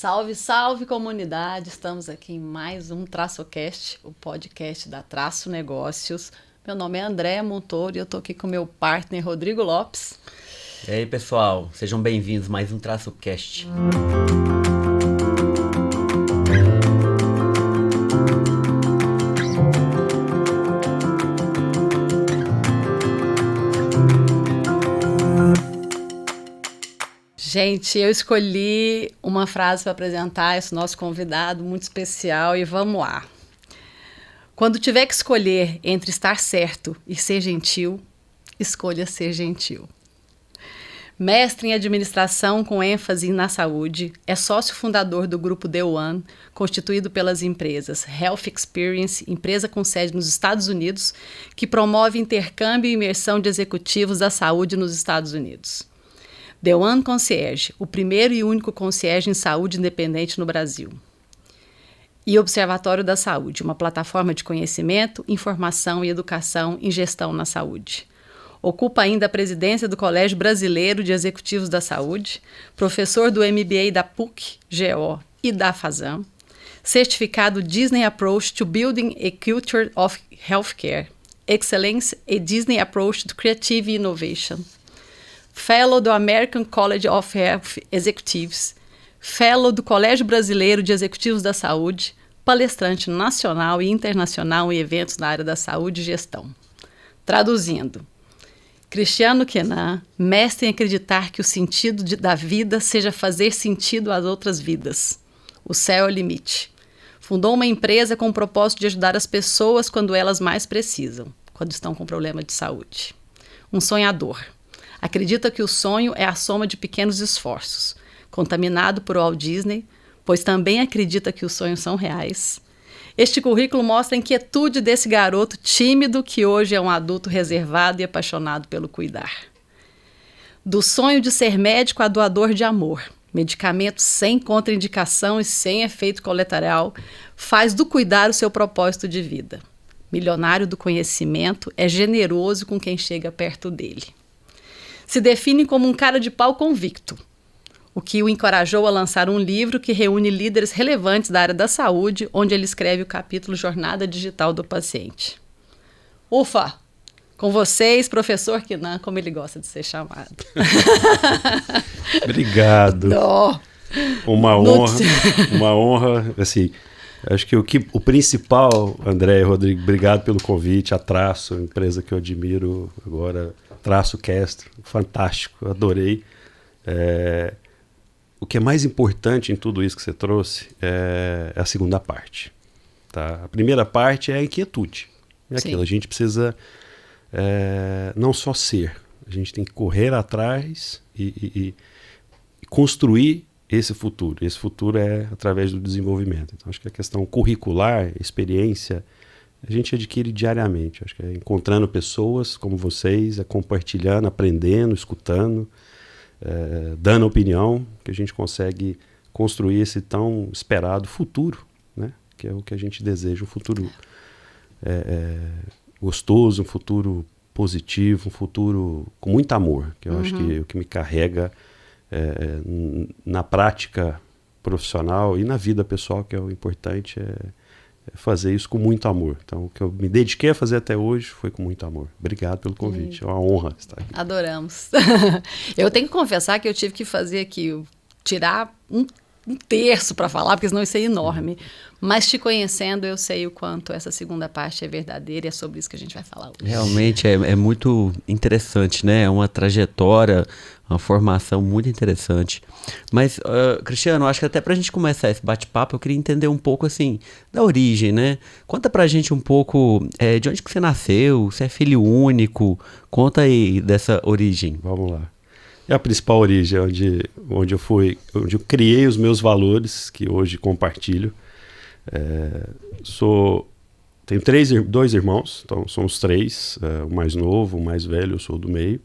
Salve, salve comunidade! Estamos aqui em mais um TraçoCast, o podcast da Traço Negócios. Meu nome é Andréa Montoro e eu estou aqui com meu partner Rodrigo Lopes. E aí, pessoal, sejam bem-vindos a mais um TraçoCast. Gente, eu escolhi uma frase para apresentar esse nosso convidado muito especial e vamos lá. Quando tiver que escolher entre estar certo e ser gentil, escolha ser gentil. Mestre em administração com ênfase na saúde, é sócio fundador do grupo The One, constituído pelas empresas Health Experience, empresa com sede nos Estados Unidos, que promove intercâmbio e imersão de executivos da saúde nos Estados Unidos. The One Concierge, o primeiro e único concierge em saúde independente no Brasil. E Observatório da Saúde, uma plataforma de conhecimento, informação e educação em gestão na saúde. Ocupa ainda a presidência do Colégio Brasileiro de Executivos da Saúde, professor do MBA da PUC-GO e da FASAM, certificado Disney Approach to Building a Culture of Healthcare, Excellence e Disney Approach to Creative Innovation. Fellow do American College of Health Executives, Fellow do Colégio Brasileiro de Executivos da Saúde, palestrante nacional e internacional em eventos na área da saúde e gestão. Traduzindo, Cristiano Kenan, mestre em acreditar que o sentido da vida seja fazer sentido às outras vidas. O céu é o limite. Fundou uma empresa com o propósito de ajudar as pessoas quando elas mais precisam, quando estão com problema de saúde. Um sonhador. Acredita que o sonho é a soma de pequenos esforços. Contaminado por Walt Disney, pois também acredita que os sonhos são reais. Este currículo mostra a inquietude desse garoto tímido que hoje é um adulto reservado e apaixonado pelo cuidar. Do sonho de ser médico a doador de amor, medicamentos sem contraindicação e sem efeito colateral, faz do cuidar o seu propósito de vida. Milionário do conhecimento, é generoso com quem chega perto dele. Se define como um cara de pau convicto, o que o encorajou a lançar um livro que reúne líderes relevantes da área da saúde, onde ele escreve o capítulo Jornada Digital do Paciente. Ufa! Com vocês, professor Kenan, como ele gosta de ser chamado. Obrigado. Uma honra, assim, acho que o principal, André e Rodrigo, obrigado pelo convite, a Traço, empresa que eu admiro agora, TraçoCast, fantástico, adorei. O que é mais importante em tudo isso que você trouxe é a segunda parte. Tá? A primeira parte é a inquietude. É aquilo, a gente precisa não só ser, a gente tem que correr atrás e construir esse futuro. Esse futuro é através do desenvolvimento. Então, acho que a questão curricular, experiência, a gente adquire diariamente. Acho que é encontrando pessoas como vocês, compartilhando, aprendendo, escutando, dando opinião, que a gente consegue construir esse tão esperado futuro, né? Que é o que a gente deseja, um futuro gostoso, um futuro positivo, um futuro com muito amor, que eu acho que o que me carrega na prática profissional e na vida pessoal, que é o importante, fazer isso com muito amor. Então, o que eu me dediquei a fazer até hoje foi com muito amor. Obrigado pelo convite. É uma honra estar aqui. Adoramos. Eu tenho que confessar que eu tive que fazer aqui, tirar um terço para falar, porque senão isso é enorme. Mas te conhecendo, eu sei o quanto essa segunda parte é verdadeira e é sobre isso que a gente vai falar hoje. Realmente é muito interessante, né? É uma trajetória, uma formação muito interessante. Mas, Cristiano, acho que até pra gente começar esse bate-papo, eu queria entender um pouco, assim, da origem, né? Conta pra gente um pouco de onde que você nasceu, você é filho único, conta aí dessa origem. Vamos lá. É a principal origem, onde eu criei os meus valores, que hoje compartilho. Tenho dois irmãos, então somos três, o mais novo, o mais velho, eu sou do meio.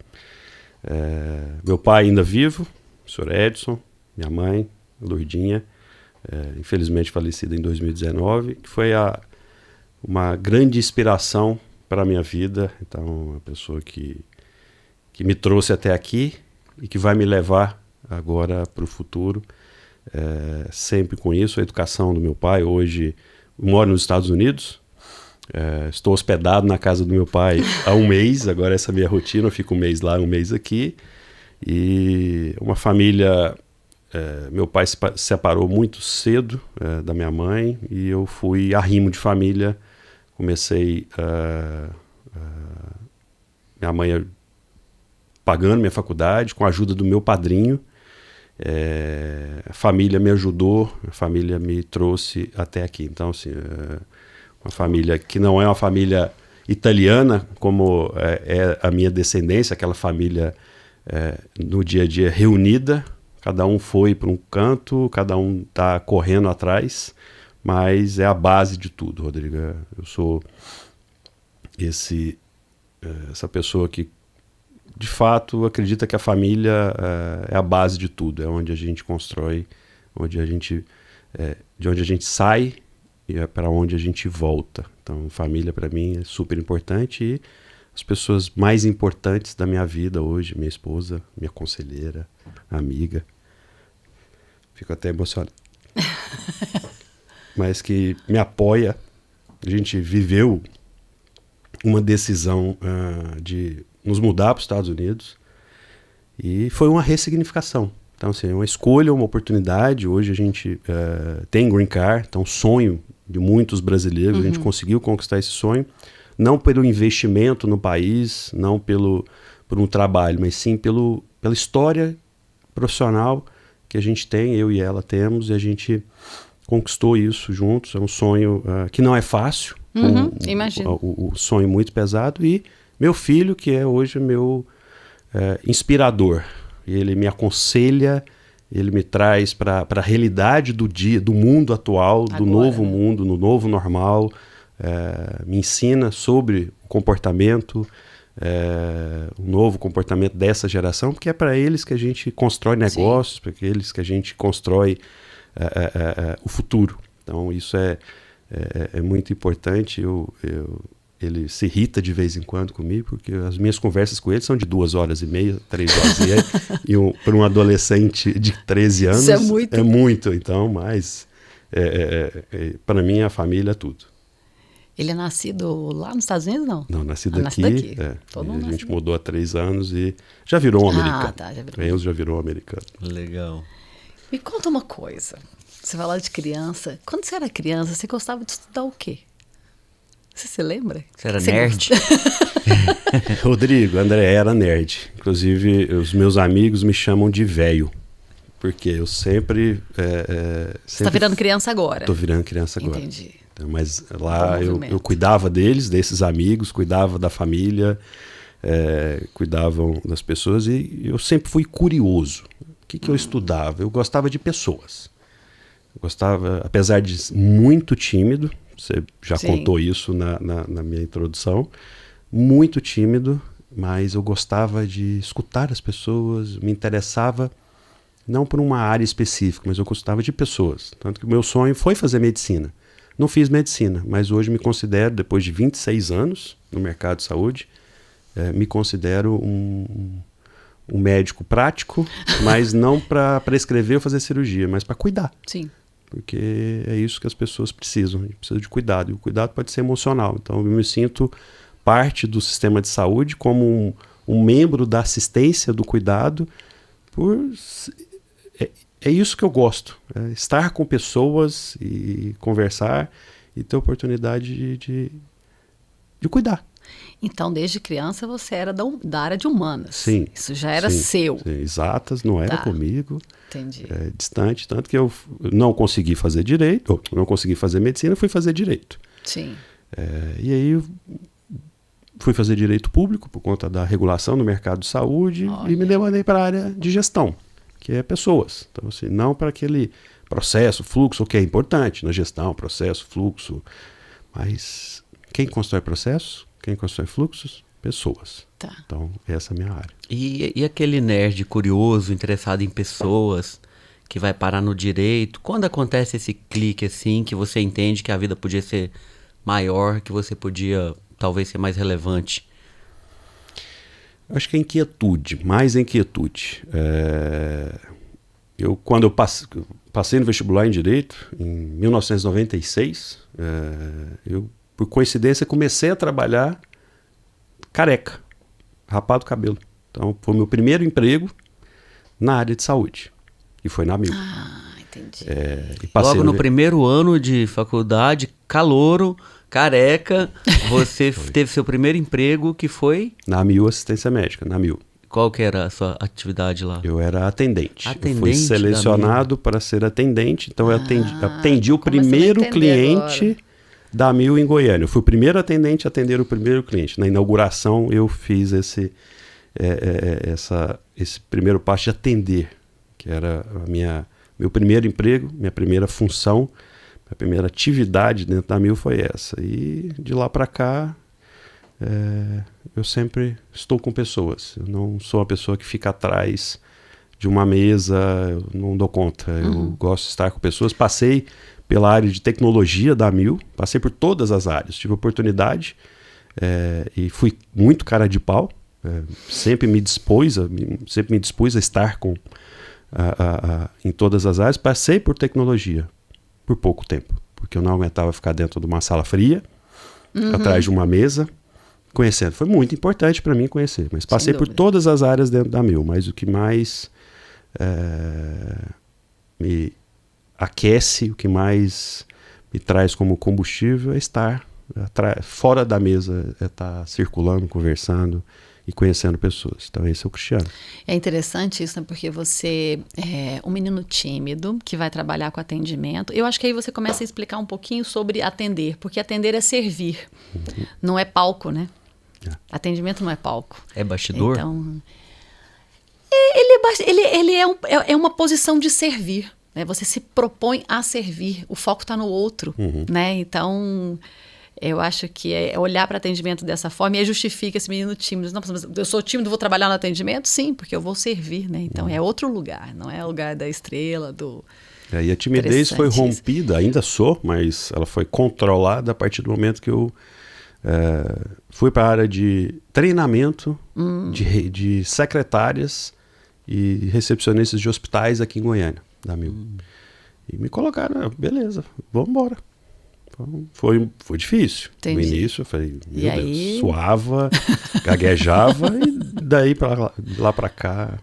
Meu pai ainda vivo, o senhor Edson, minha mãe, Lourdinha, infelizmente falecida em 2019, que foi uma grande inspiração para a minha vida. Então, uma pessoa que me trouxe até aqui e que vai me levar agora para o futuro. sempre com isso, a educação do meu pai. Hoje moro nos Estados Unidos, estou hospedado na casa do meu pai há um mês, agora essa é a minha rotina, eu fico um mês lá, um mês aqui. E uma família, meu pai se separou muito cedo da minha mãe e eu fui arrimo de família, comecei minha mãe pagando minha faculdade com a ajuda do meu padrinho. A família me ajudou, a família me trouxe até aqui. Então, assim, uma família que não é uma família italiana, como é a minha descendência, aquela família no dia a dia reunida, cada um foi para um canto, cada um está correndo atrás, mas é a base de tudo, Rodrigo. Eu sou essa pessoa que de fato acredita que a família é a base de tudo, é onde a gente constrói, de onde a gente sai e é para onde a gente volta. Então, família para mim é super importante e as pessoas mais importantes da minha vida hoje, minha esposa, minha conselheira, amiga, fico até emocionado, mas que me apoia. A gente viveu uma decisão de nos mudar para os Estados Unidos e foi uma ressignificação. Então, assim, uma escolha, uma oportunidade. Hoje a gente tem green card, então sonho de muitos brasileiros. A gente conseguiu conquistar esse sonho, não pelo investimento no país, não por um trabalho, mas sim pela história profissional que a gente tem, eu e ela temos, e a gente conquistou isso juntos. É um sonho que não é fácil, imagino. O sonho muito pesado. E meu filho, que é hoje meu inspirador, ele me aconselha, ele me traz para a realidade do mundo atual, agora, do novo mundo, no novo normal, me ensina sobre o comportamento, o novo comportamento dessa geração, porque é para eles que a gente constrói negócios, para eles que a gente constrói o futuro. Então isso é muito importante. Ele se irrita de vez em quando comigo, porque as minhas conversas com ele são de 2h30, 3 horas, e para um adolescente de 13 anos isso é muito. Então, mas para mim a família é tudo. Ele é nascido lá nos Estados Unidos, não? Não, nascido aqui. A gente mudou há 3 anos e já virou um americano. Tá, já virou. Enzo já virou um americano. Legal. Me conta uma coisa. Você falou de criança. Quando você era criança, você gostava de estudar o quê? Você se lembra? Você era nerd? Rodrigo, André era nerd. Inclusive, os meus amigos me chamam de velho. Porque eu sempre... Você está virando criança agora? Estou virando criança agora. Entendi. Então, mas lá eu cuidava desses amigos, cuidava da família, cuidavam das pessoas e eu sempre fui curioso. O que eu estudava? Eu gostava de pessoas. Eu gostava, apesar de muito tímido, você já contou isso na minha introdução, muito tímido, mas eu gostava de escutar as pessoas, me interessava não por uma área específica, mas eu gostava de pessoas. Tanto que o meu sonho foi fazer medicina. Não fiz medicina, mas hoje me considero, depois de 26 anos no mercado de saúde, me considero um médico prático, mas não para prescrever ou fazer cirurgia, mas para cuidar. Sim. Porque é isso que as pessoas precisam. A gente precisa de cuidado. E o cuidado pode ser emocional. Então eu me sinto parte do sistema de saúde como um membro da assistência do cuidado. É isso que eu gosto. Estar com pessoas e conversar e ter oportunidade de cuidar. Então, desde criança, você era da área de humanas. Sim. Isso já era seu. Sim. Exatas, não era comigo. Entendi. Distante, tanto que eu não consegui fazer direito, não consegui fazer medicina, fui fazer direito. Sim. E aí fui fazer direito público por conta da regulação do mercado de saúde. Olha. E me demandei para a área de gestão, que é pessoas. Então, assim, não para aquele processo, fluxo, que é importante na gestão, processo, fluxo, mas quem constrói processos? Quem constrói fluxos? Pessoas. Tá. Então, essa é a minha área. E aquele nerd curioso, interessado em pessoas, que vai parar no direito, quando acontece esse clique assim, que você entende que a vida podia ser maior, que você podia talvez ser mais relevante? Acho que é inquietude, mais inquietude. Quando eu passei no vestibular em Direito em 1996. Eu, por coincidência, comecei a trabalhar careca, rapado o cabelo. Então, foi meu primeiro emprego na área de saúde. E foi na AMIL. Entendi. E logo no primeiro ano de faculdade, calouro, careca, você teve seu primeiro emprego, que foi? Na AMIL Assistência Médica, na AMIL. Qual que era a sua atividade lá? Eu era atendente. Atendente, eu fui selecionado para ser atendente, então eu atendi o primeiro cliente da AMIL em Goiânia. Eu fui o primeiro atendente a atender o primeiro cliente. Na inauguração eu fiz esse primeiro passo de atender, que era meu primeiro emprego, minha primeira função, minha primeira atividade dentro da AMIL foi essa. E de lá para cá, eu sempre estou com pessoas. Eu não sou uma pessoa que fica atrás de uma mesa, eu não dou conta. Eu gosto de estar com pessoas. Passei pela área de tecnologia da AMIL, passei por todas as áreas. Tive oportunidade e fui muito cara de pau. Sempre me dispus a estar em todas as áreas. Passei por tecnologia por pouco tempo, porque eu não aguentava ficar dentro de uma sala fria, atrás de uma mesa, conhecendo. Foi muito importante para mim conhecer, mas passei por todas as áreas dentro da AMIL. Mas o que mais me aquece, o que mais me traz como combustível é estar fora da mesa, estar circulando, conversando e conhecendo pessoas. Então esse é o Cristiano. É interessante isso, né? Porque você é um menino tímido que vai trabalhar com atendimento. Eu acho que aí você começa a explicar um pouquinho sobre atender, porque atender é servir, não é palco, né? Atendimento não é palco. É bastidor? Então, ele é uma posição de servir, né? Você se propõe a servir, o foco está no outro, né? Então, eu acho que olhar para atendimento dessa forma e aí justifica esse menino tímido. Não, eu sou tímido, vou trabalhar no atendimento? Sim, porque eu vou servir, né? Então, é outro lugar, não é o lugar da estrela, do... E a timidez foi rompida, ainda sou, mas ela foi controlada a partir do momento que eu fui para a área de treinamento de secretárias e recepcionistas de hospitais aqui em Goiânia, da AMIL. E me colocaram, beleza, vamos embora. Foi difícil. Entendi. No início eu falei, meu Deus, suava, gaguejava e daí lá para cá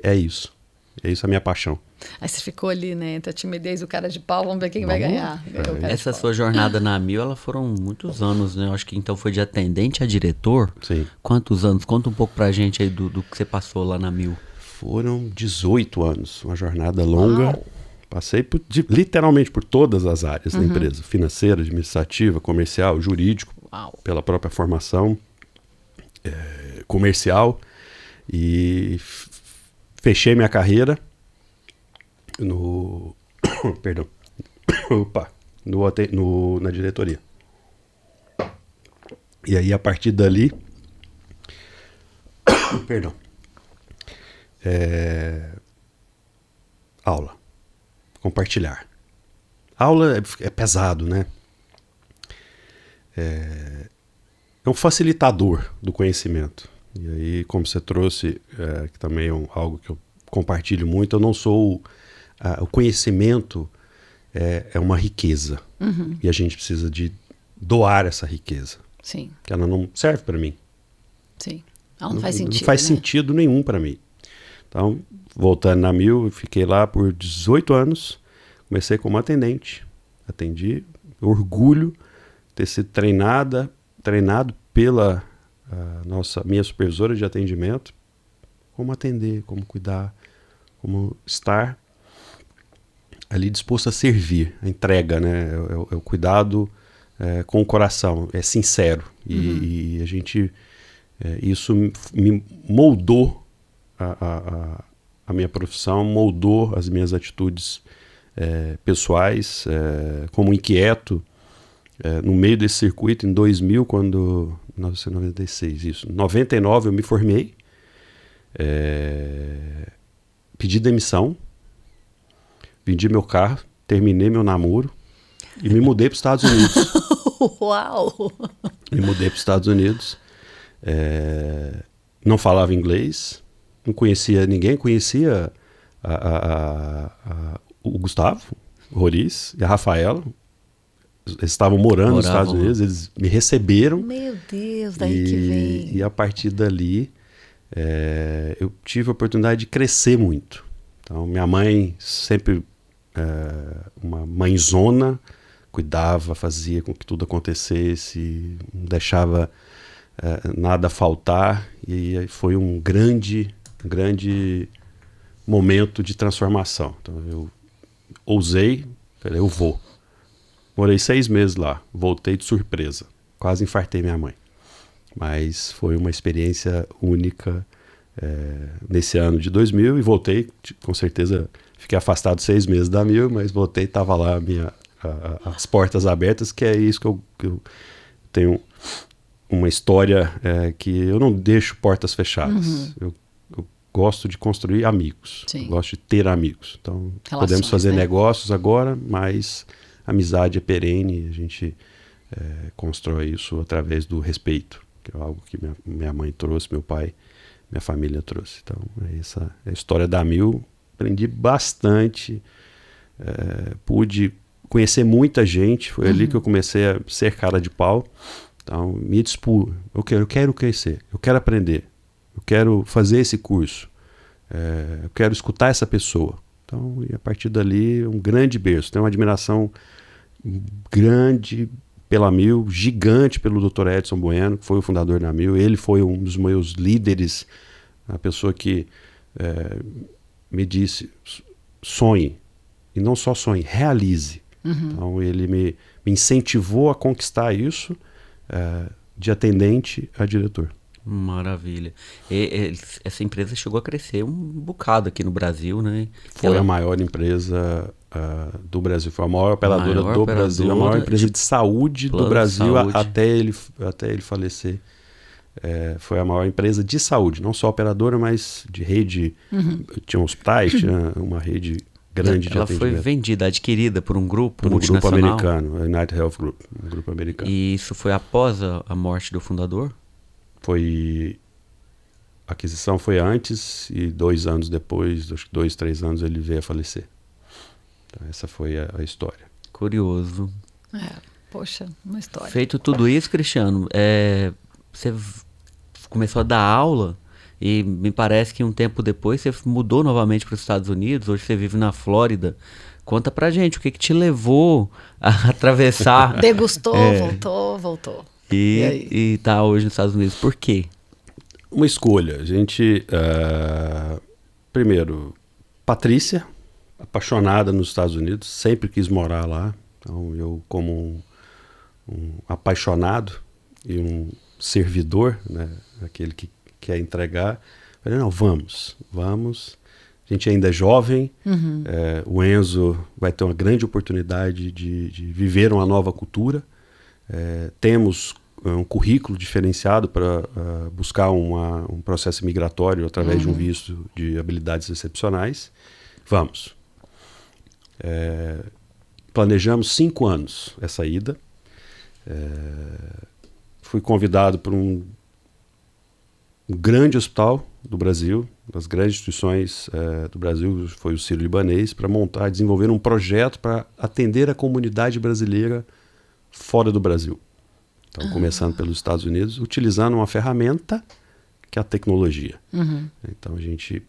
é isso. É isso a minha paixão. Aí você ficou ali, né, entre a timidez e o cara de pau, vamos ver quem vai ganhar. Essa sua jornada na AMIL, ela foram muitos anos, né? Eu acho que então foi de atendente a diretor. Sim. Quantos anos? Conta um pouco pra gente aí do que você passou lá na AMIL. Foram 18 anos, uma jornada longa. Uau. Passei literalmente por todas as áreas da empresa. Financeira, administrativa, comercial, jurídico. Uau. Pela própria formação comercial. E fechei minha carreira na diretoria. E aí, a partir dali... aula. Compartilhar. Aula é pesado, né? É um facilitador do conhecimento. E aí, como você trouxe, que também é algo que eu compartilho muito, eu não sou... o conhecimento é uma riqueza. E a gente precisa de doar essa riqueza. Sim. Que ela não serve para mim. Sim. Ela não faz sentido, não faz sentido nenhum para mim. Então, voltando na AMIL, eu fiquei lá por 18 anos. Comecei como atendente. Atendi. Orgulho de ter sido treinado pela minha supervisora de atendimento. Como atender, como cuidar, como estar ali disposto a servir. A entrega, né? É o cuidado com o coração. É sincero. E a gente... isso me moldou a minha profissão, moldou as minhas atitudes pessoais, como inquieto, no meio desse circuito, em 2000, 1996, isso. Em 99 eu me formei, pedi demissão, vendi meu carro, terminei meu namoro e me mudei para os Estados Unidos. Uau! Me mudei para os Estados Unidos. Não falava inglês, não conhecia ninguém, conhecia o Gustavo, o Roriz e a Rafaela. Eles estavam morando nos Estados Unidos, eles me receberam. Meu Deus, daí que vem. E a partir dali, eu tive a oportunidade de crescer muito. Então, minha mãe sempre, uma mãezona, cuidava, fazia com que tudo acontecesse, não deixava nada faltar. E aí foi um grande momento de transformação. Então, eu ousei, falei, eu vou. Morei 6 meses lá, voltei de surpresa. Quase infartei minha mãe. Mas foi uma experiência única nesse ano de 2000 e voltei, com certeza, fiquei afastado 6 meses da Mil, mas voltei, estava lá as portas abertas, que é isso que eu tenho uma história que eu não deixo portas fechadas. Eu gosto de construir amigos, eu gosto de ter amigos. Então, podemos fazer negócios agora, mas a amizade é perene, a gente constrói isso através do respeito, que é algo que minha mãe trouxe, meu pai, minha família trouxe. Então, essa é a história da Mil. Aprendi bastante, pude conhecer muita gente, foi ali que eu comecei a ser cara de pau. Então, me dispus, eu quero crescer, eu quero aprender, eu quero fazer esse curso, eu quero escutar essa pessoa. Então, e a partir dali, um grande berço. Tenho uma admiração grande pela Mil, gigante pelo Dr. Edson Bueno, que foi o fundador da Mil. Ele foi um dos meus líderes, a pessoa que me disse, sonhe, e não só sonhe, realize. Então, ele me incentivou a conquistar isso, de atendente a diretor. Maravilha. Essa empresa chegou a crescer um bocado aqui no Brasil, né? Foi a maior empresa do Brasil, foi a maior operadora do Brasil, a maior empresa de saúde do Brasil até ele falecer. Foi a maior empresa de saúde, não só operadora, mas de rede. Tinha hospitais, tinha uma rede grande de atendimento. Ela foi vendida, adquirida por um grupo multinacional? Um grupo americano, United Health Group, um grupo americano. E isso foi após a morte do fundador? A aquisição foi antes e 2 anos depois, acho que 2, 3 anos, ele veio a falecer. Então, essa foi a história. Curioso. Poxa, uma história. Feito tudo isso, Cristiano, você começou a dar aula e me parece que um tempo depois você mudou novamente para os Estados Unidos, hoje você vive na Flórida. Conta pra gente o que te levou a atravessar. Degustou, voltou. E tá hoje nos Estados Unidos. Por quê? Uma escolha. A gente, primeiro, Patrícia, apaixonada nos Estados Unidos, sempre quis morar lá. Então, eu como um apaixonado e um servidor, né, aquele que quer entregar, falei, não, vamos. A gente ainda é jovem, o Enzo vai ter uma grande oportunidade de viver uma nova cultura. Temos um currículo diferenciado para buscar um processo migratório através de um visto de habilidades excepcionais. Vamos. Planejamos 5 anos essa ida. Fui convidado por um grande hospital do Brasil, das grandes instituições do Brasil, foi o Sírio-Libanês, para desenvolver um projeto para atender a comunidade brasileira fora do Brasil. Então, começando pelos Estados Unidos, utilizando uma ferramenta que é a tecnologia. Então, a gente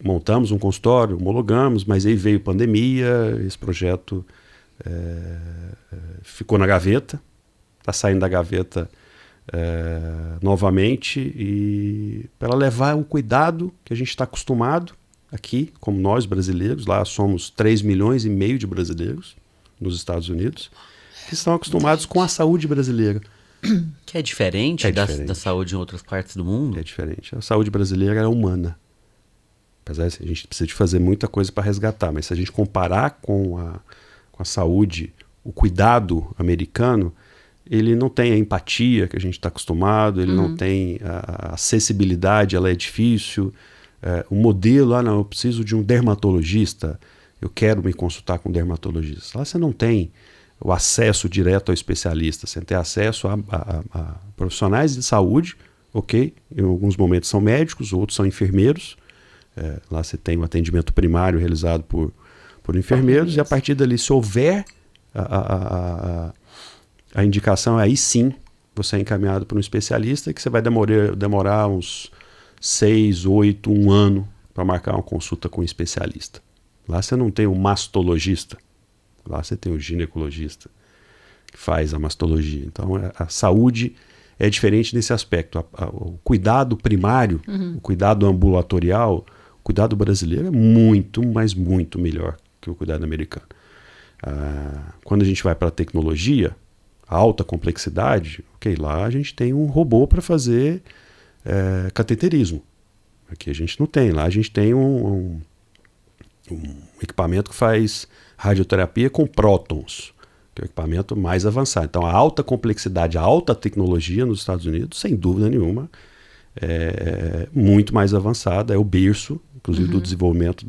montamos um consultório, homologamos, mas aí veio pandemia, esse projeto ficou na gaveta, está saindo da gaveta novamente, e para levar o cuidado que a gente está acostumado aqui, como nós brasileiros, lá somos 3,5 milhões de brasileiros nos Estados Unidos, que estão acostumados com a saúde brasileira. Que é diferente, da saúde em outras partes do mundo? É diferente. A saúde brasileira é humana. Apesar de a gente precisa de fazer muita coisa para resgatar, mas se a gente comparar com a saúde, o cuidado americano, ele não tem a empatia que a gente está acostumado, ele não tem a acessibilidade, ela é difícil. O modelo, não, eu preciso de um dermatologista, eu quero me consultar com um dermatologista. Lá você não tem o acesso direto ao especialista, você tem acesso a profissionais de saúde, ok? Em alguns momentos são médicos, outros são enfermeiros. Lá você tem o atendimento primário realizado por por enfermeiros, e a partir dali, se houver a indicação, aí sim você é encaminhado para um especialista, que você vai demorar uns 6, 8, 1 ano para marcar uma consulta com um especialista. Lá você não tem um mastologista, lá você tem o ginecologista que faz a mastologia. Então a saúde é diferente nesse aspecto. O cuidado primário, o cuidado ambulatorial, o cuidado brasileiro é muito, mas muito melhor que o cuidado americano. Quando a gente vai para a tecnologia, a alta complexidade, lá a gente tem um robô para fazer cateterismo. Aqui a gente não tem. Lá a gente tem um equipamento que faz radioterapia com prótons, que é o equipamento mais avançado. Então a alta complexidade, a alta tecnologia nos Estados Unidos, sem dúvida nenhuma, é muito mais avançada, é o berço, inclusive, do desenvolvimento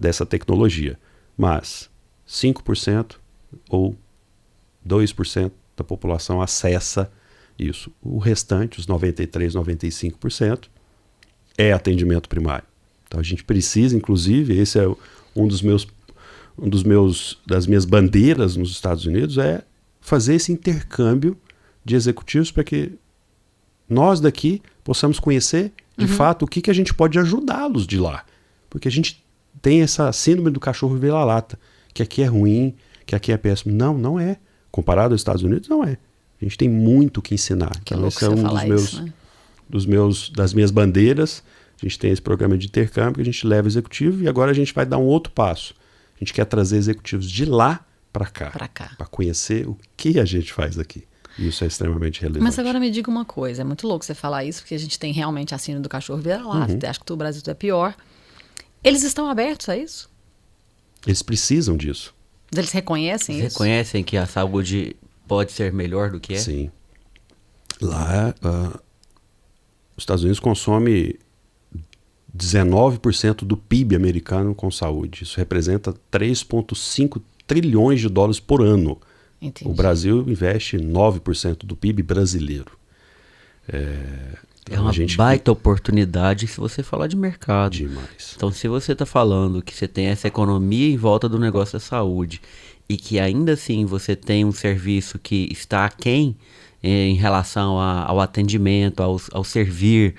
dessa tecnologia. Mas 5% ou 2% da população acessa isso. O restante, os 93%, 95%, é atendimento primário. Então a gente precisa, inclusive, esse é das minhas bandeiras nos Estados Unidos, é fazer esse intercâmbio de executivos para que nós daqui possamos conhecer de fato o que a gente pode ajudá-los de lá. Porque a gente tem essa síndrome do cachorro vira-lata, que aqui é ruim, que aqui é péssimo. Não, não é. Comparado aos Estados Unidos, não é. A gente tem muito que ensinar. Então esse é um das minhas bandeiras. A gente tem esse programa de intercâmbio que a gente leva executivo, e agora a gente vai dar um outro passo. A gente quer trazer executivos de lá para cá, para conhecer o que a gente faz aqui. E isso é extremamente relevante. Mas agora me diga uma coisa, é muito louco você falar isso, porque a gente tem realmente a síndrome do cachorro vira-lata, acho que o Brasil é pior. Eles estão abertos a isso? Eles precisam disso. Eles reconhecem isso? Reconhecem que a saúde pode ser melhor do que é? Sim. Lá, os Estados Unidos consomem 19% do PIB americano com saúde. Isso representa 3,5 trilhões de dólares por ano. Entendi. O Brasil investe 9% do PIB brasileiro. É uma baita oportunidade se você falar de mercado. Demais. Então, se você está falando que você tem essa economia em volta do negócio da saúde e que ainda assim você tem um serviço que está aquém em relação ao atendimento, ao servir,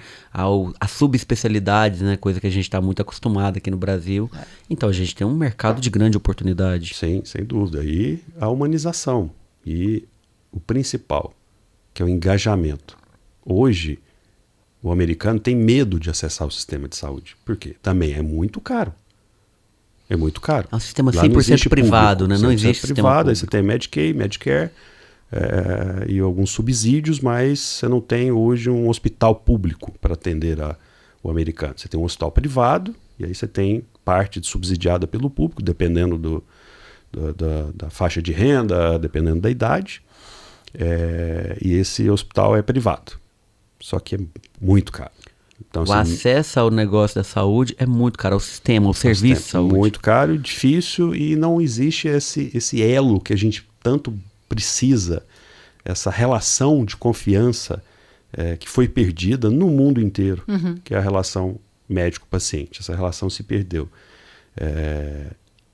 às subespecialidades, né, coisa que a gente está muito acostumado aqui no Brasil. Então a gente tem um mercado de grande oportunidade. Sim, sem dúvida. E a humanização. E o principal, que é o engajamento. Hoje, o americano tem medo de acessar o sistema de saúde. Por quê? Também é muito caro. É muito caro. É um sistema 100% privado, né? Não existe sistema privado. Aí público. você tem Medicaid, Medicare, e alguns subsídios, mas você não tem hoje um hospital público para atender o americano. Você tem um hospital privado, e aí você tem parte subsidiada pelo público, dependendo da faixa de renda, dependendo da idade, e esse hospital é privado. Só que é muito caro. Então, O acesso ao negócio da saúde é muito caro, ao sistema, ao serviço de saúde. Muito caro, difícil, e não existe esse elo que a gente tanto precisa, essa relação de confiança que foi perdida no mundo inteiro, que é a relação médico-paciente. Essa relação se perdeu.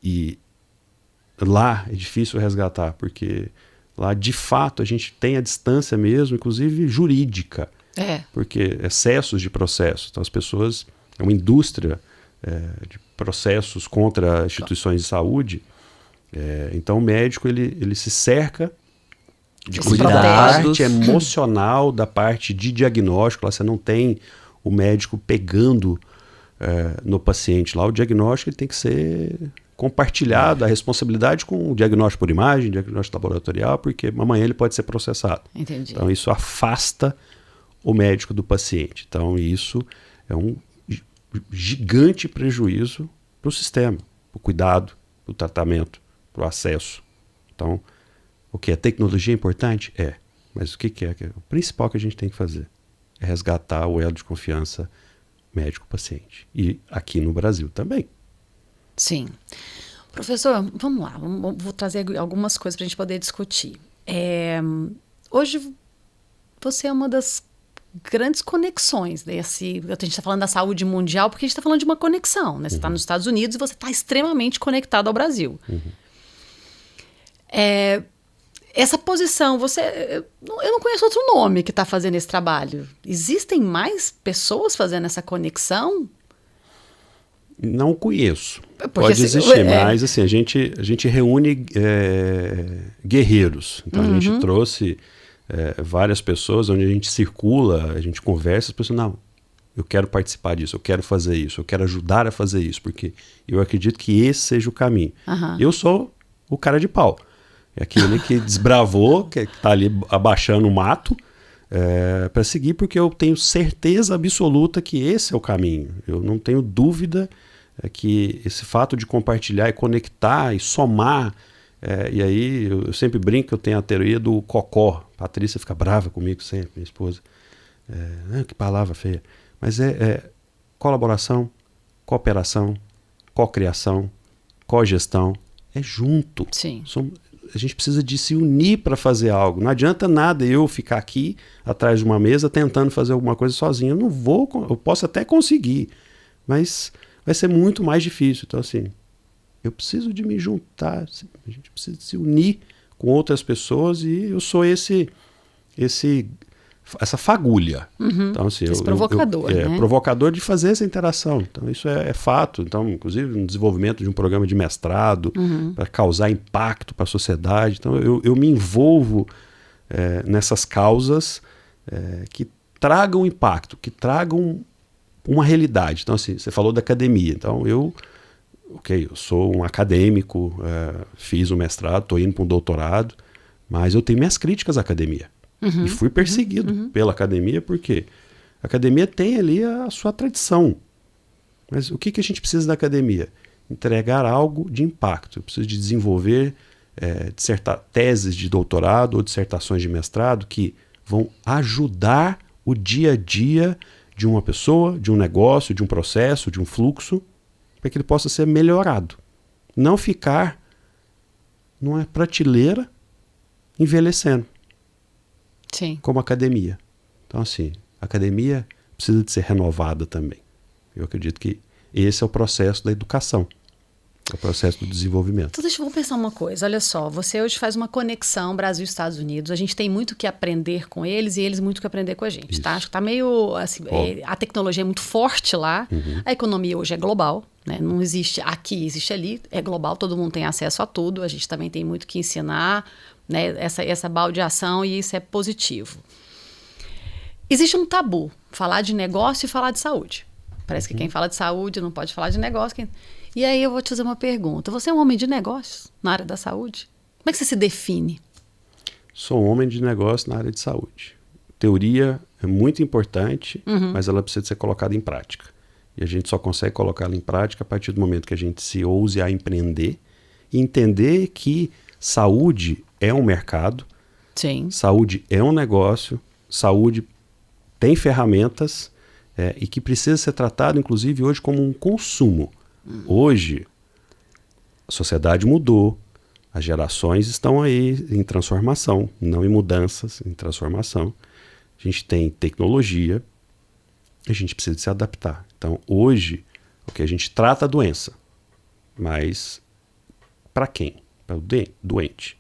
E lá é difícil resgatar, porque lá, de fato, a gente tem a distância mesmo, inclusive jurídica, porque excessos de processos. Então, as pessoas... É uma indústria de processos contra instituições de saúde. Então, o médico ele se cerca de cuidar da parte emocional, da parte de diagnóstico. Lá você não tem o médico pegando no paciente. Lá o diagnóstico ele tem que ser compartilhado, a responsabilidade com o diagnóstico por imagem, diagnóstico laboratorial, porque amanhã ele pode ser processado. Entendi. Então isso afasta o médico do paciente. Então isso é um gigante prejuízo para o sistema, para o cuidado, para o tratamento, para o acesso. Então, a tecnologia é importante? Mas o que é? O principal que a gente tem que fazer é resgatar o elo de confiança médico-paciente. E aqui no Brasil também. Sim. Professor, vamos lá. Vou trazer algumas coisas para a gente poder discutir. Hoje, você é uma das grandes conexões. A gente está falando da saúde mundial porque a gente está falando de uma conexão. Né? Você está nos Estados Unidos e você está extremamente conectado ao Brasil. Essa posição, eu não conheço outro nome que está fazendo esse trabalho. Existem mais pessoas fazendo essa conexão? Não conheço. Pode existir, mas assim, a gente reúne guerreiros. Então a gente trouxe várias pessoas onde a gente circula, a gente conversa, as pessoas, não, eu quero participar disso, eu quero fazer isso, eu quero ajudar a fazer isso, porque eu acredito que esse seja o caminho. Eu sou o cara de pau. É aquele que desbravou, que está ali abaixando o mato para seguir, porque eu tenho certeza absoluta que esse é o caminho. Eu não tenho dúvida que esse fato de compartilhar e conectar e somar, e aí eu sempre brinco que eu tenho a teoria do cocó. A Patrícia fica brava comigo sempre, minha esposa. Que palavra feia. Mas colaboração, cooperação, cocriação, cogestão, é junto. Sim. A gente precisa de se unir para fazer algo. Não adianta nada eu ficar aqui atrás de uma mesa tentando fazer alguma coisa sozinho. Eu não vou, eu posso até conseguir, mas vai ser muito mais difícil. Então, assim, eu preciso de me juntar, a gente precisa se unir com outras pessoas e eu sou essa fagulha. Então, assim, esse provocador, né? Provocador de fazer essa interação. Então, isso é fato. Então, inclusive, no desenvolvimento de um programa de mestrado para causar impacto para a sociedade. Então, eu me envolvo nessas causas que tragam impacto, que tragam uma realidade. Então, assim, você falou da academia. Então, eu sou um acadêmico, fiz o mestrado, estou indo para um doutorado, mas eu tenho minhas críticas à academia. E fui perseguido pela academia, porque a academia tem ali a sua tradição. Mas o que a gente precisa da academia? Entregar algo de impacto. Eu preciso de desenvolver teses de doutorado ou dissertações de mestrado que vão ajudar o dia a dia de uma pessoa, de um negócio, de um processo, de um fluxo, para que ele possa ser melhorado. Não ficar numa prateleira envelhecendo. Sim. Como a academia. Então, assim, a academia precisa de ser renovada também. Eu acredito que esse é o processo da educação, é o processo do desenvolvimento. Então, vamos pensar uma coisa. Olha só, você hoje faz uma conexão Brasil e Estados Unidos. A gente tem muito que aprender com eles e eles muito que aprender com a gente. Tá? Acho que está meio... Assim, a tecnologia é muito forte lá. A economia hoje é global. Né? Não existe aqui, existe ali. É global, todo mundo tem acesso a tudo. A gente também tem muito que ensinar, né? essa baldeação, e isso é positivo. Existe um tabu, falar de negócio e falar de saúde. Parece que quem fala de saúde não pode falar de negócio. E aí eu vou te fazer uma pergunta. Você é um homem de negócios na área da saúde? Como é que você se define? Sou um homem de negócio na área de saúde. Teoria é muito importante, mas ela precisa ser colocada em prática. E a gente só consegue colocá-la em prática a partir do momento que a gente se ouse a empreender e entender que saúde é um mercado, Sim. Saúde é um negócio, saúde tem ferramentas e que precisa ser tratado, inclusive, hoje como um consumo. Hoje, a sociedade mudou, as gerações estão aí em transformação, não em mudanças, em transformação. A gente tem tecnologia, a gente precisa se adaptar. Então, hoje, a gente trata a doença, mas para quem? Para o doente.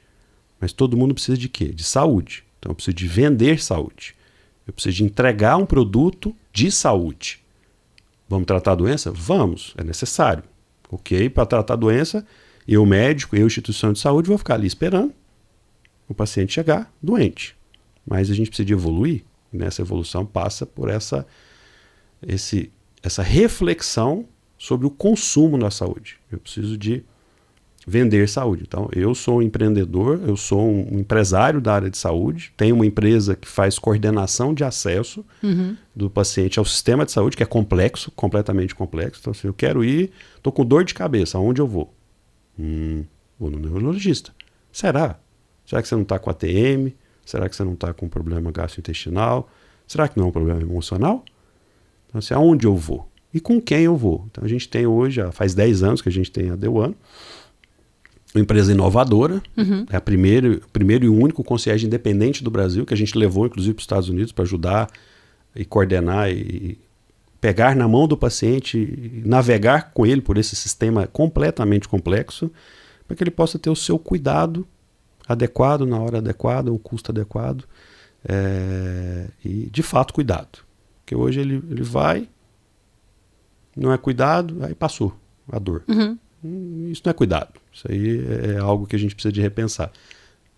Mas todo mundo precisa de quê? De saúde. Então, eu preciso de vender saúde. Eu preciso de entregar um produto de saúde. Vamos tratar a doença? Vamos, é necessário. Ok, para tratar a doença, eu médico, eu instituição de saúde, vou ficar ali esperando o paciente chegar doente. Mas a gente precisa de evoluir, e nessa evolução passa por essa reflexão sobre o consumo na saúde. Eu preciso de vender saúde. Então, eu sou um empreendedor, eu sou um empresário da área de saúde, tenho uma empresa que faz coordenação de acesso do paciente ao sistema de saúde, que é complexo, completamente complexo. Então, se eu quero ir, estou com dor de cabeça, aonde eu vou? Vou no neurologista. Será? Será que você não está com ATM? Será que você não está com problema gastrointestinal? Será que não é um problema emocional? Então, assim, aonde eu vou? E com quem eu vou? Então, a gente tem hoje, faz 10 anos que a gente tem a The One, uma empresa inovadora, é o primeiro e único concierge independente do Brasil, que a gente levou, inclusive, para os Estados Unidos para ajudar e coordenar e pegar na mão do paciente e navegar com ele por esse sistema completamente complexo, para que ele possa ter o seu cuidado adequado, na hora adequada, o custo adequado, e de fato cuidado. Porque hoje ele vai, não é cuidado, aí passou a dor. Isso não é cuidado, isso aí é algo que a gente precisa de repensar.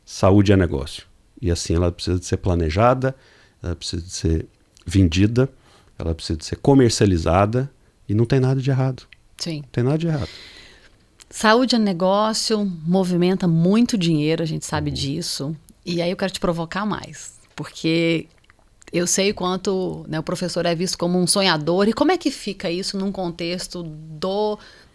Saúde é negócio, e assim ela precisa de ser planejada, ela precisa de ser vendida, ela precisa de ser comercializada, e não tem nada de errado. Sim. Não tem nada de errado. Saúde é negócio, movimenta muito dinheiro, a gente sabe disso. E aí eu quero te provocar mais, porque eu sei o quanto, né, o professor é visto como um sonhador. E como é que fica isso num contexto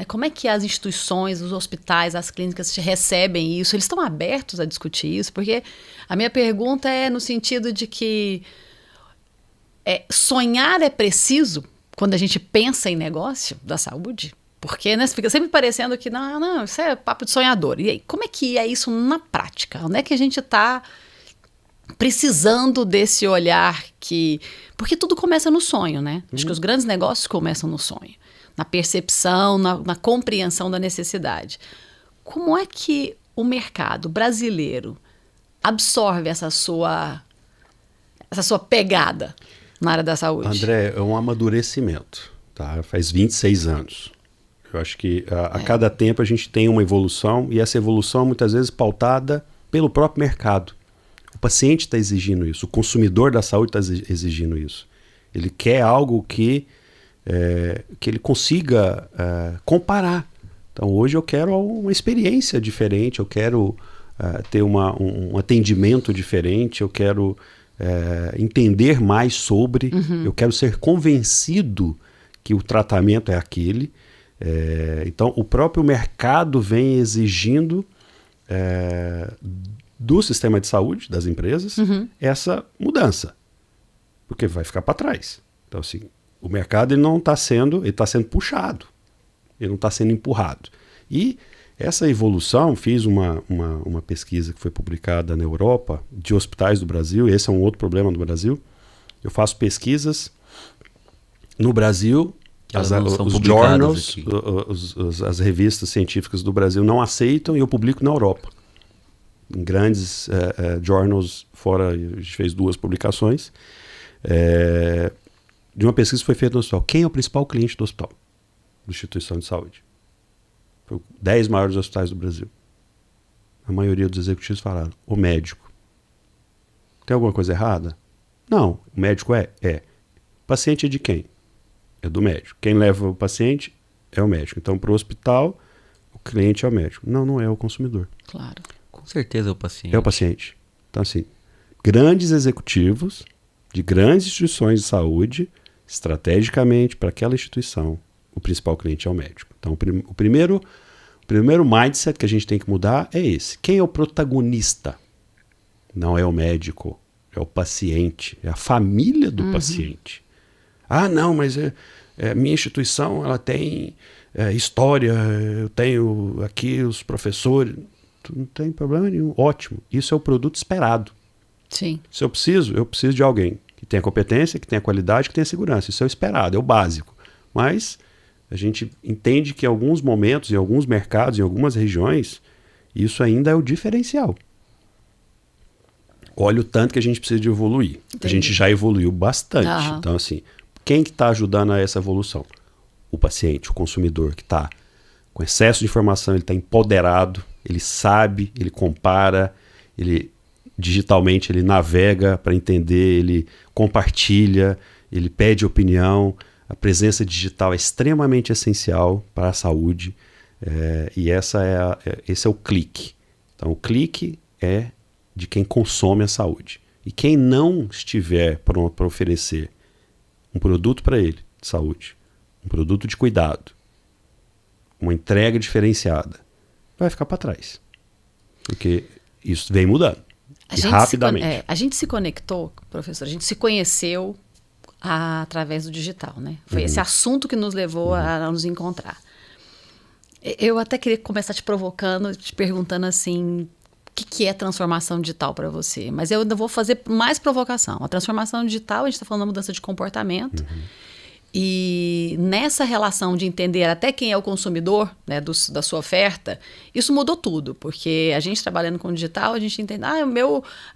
como é que as instituições, os hospitais, as clínicas recebem isso? Eles estão abertos a discutir isso? Porque a minha pergunta é no sentido de que sonhar é preciso quando a gente pensa em negócio da saúde? Porque, né, fica sempre parecendo que não, isso é papo de sonhador. E aí, como é que é isso na prática? Onde é que a gente está precisando desse olhar porque tudo começa no sonho, né? Acho que os grandes negócios começam no sonho, na percepção, na compreensão da necessidade. Como é que o mercado brasileiro absorve essa sua pegada na área da saúde? André, é um amadurecimento, tá? Faz 26 anos. Eu acho que a cada tempo a gente tem uma evolução, e essa evolução muitas vezes pautada pelo próprio mercado. O paciente está exigindo isso, o consumidor da saúde está exigindo isso. Ele quer algo que ele consiga comparar. Então hoje eu quero uma experiência diferente, eu quero ter um atendimento diferente, eu quero entender mais sobre, eu quero ser convencido que o tratamento é aquele. Então o próprio mercado vem exigindo do sistema de saúde, das empresas, essa mudança, porque vai ficar para trás. Então assim, o mercado ele está sendo puxado, ele não está sendo empurrado. E essa evolução, fiz uma pesquisa que foi publicada na Europa, de hospitais do Brasil, esse é um outro problema do Brasil. Eu faço pesquisas no Brasil, os journals, as revistas científicas do Brasil não aceitam, e eu publico na Europa. Em grandes journals fora, a gente fez 2 publicações, de uma pesquisa que foi feita no hospital. Quem é o principal cliente do hospital? Da instituição de saúde. Foi 10 maiores hospitais do Brasil. A maioria dos executivos falaram, o médico. Tem alguma coisa errada? Não, o médico é. O paciente é de quem? É do médico. Quem leva o paciente é o médico. Então, para o hospital, o cliente é o médico. Não é o consumidor. Claro. Com certeza é o paciente. É o paciente. Então, assim, grandes executivos de grandes instituições de saúde, estrategicamente, para aquela instituição, o principal cliente é o médico. Então, o primeiro mindset que a gente tem que mudar é esse. Quem é o protagonista? Não é o médico, é o paciente, é a família do paciente. Ah, não, mas minha instituição ela tem história, eu tenho aqui os professores. Não tem problema nenhum, ótimo. Isso é o produto esperado. Sim. Se eu preciso de alguém que tenha competência, que tenha qualidade, que tenha segurança. Isso é o esperado, é o básico. Mas a gente entende que em alguns momentos, em alguns mercados, em algumas regiões, isso ainda é o diferencial. Olha o tanto que a gente precisa de evoluir. Entendi. A gente já evoluiu bastante. Então, assim, quem que está ajudando a essa evolução? O paciente, o consumidor, que está com excesso de informação, ele está empoderado, ele sabe, ele compara, ele digitalmente ele navega para entender, ele compartilha, ele pede opinião. A presença digital é extremamente essencial para a saúde, e esse é o clique. Então, o clique é de quem consome a saúde. E quem não estiver pronto para oferecer um produto para ele de saúde, um produto de cuidado, uma entrega diferenciada, vai ficar para trás. Porque isso vem mudando. Rapidamente. A gente se conectou, professor, a gente se conheceu através do digital, né? Foi esse assunto que nos levou a nos encontrar. Eu até queria começar te provocando, te perguntando assim, que é transformação digital para você? Mas eu ainda vou fazer mais provocação. A transformação digital, a gente está falando da mudança de comportamento. E nessa relação de entender até quem é o consumidor, né, da sua oferta, isso mudou tudo. Porque a gente trabalhando com digital, a gente entende,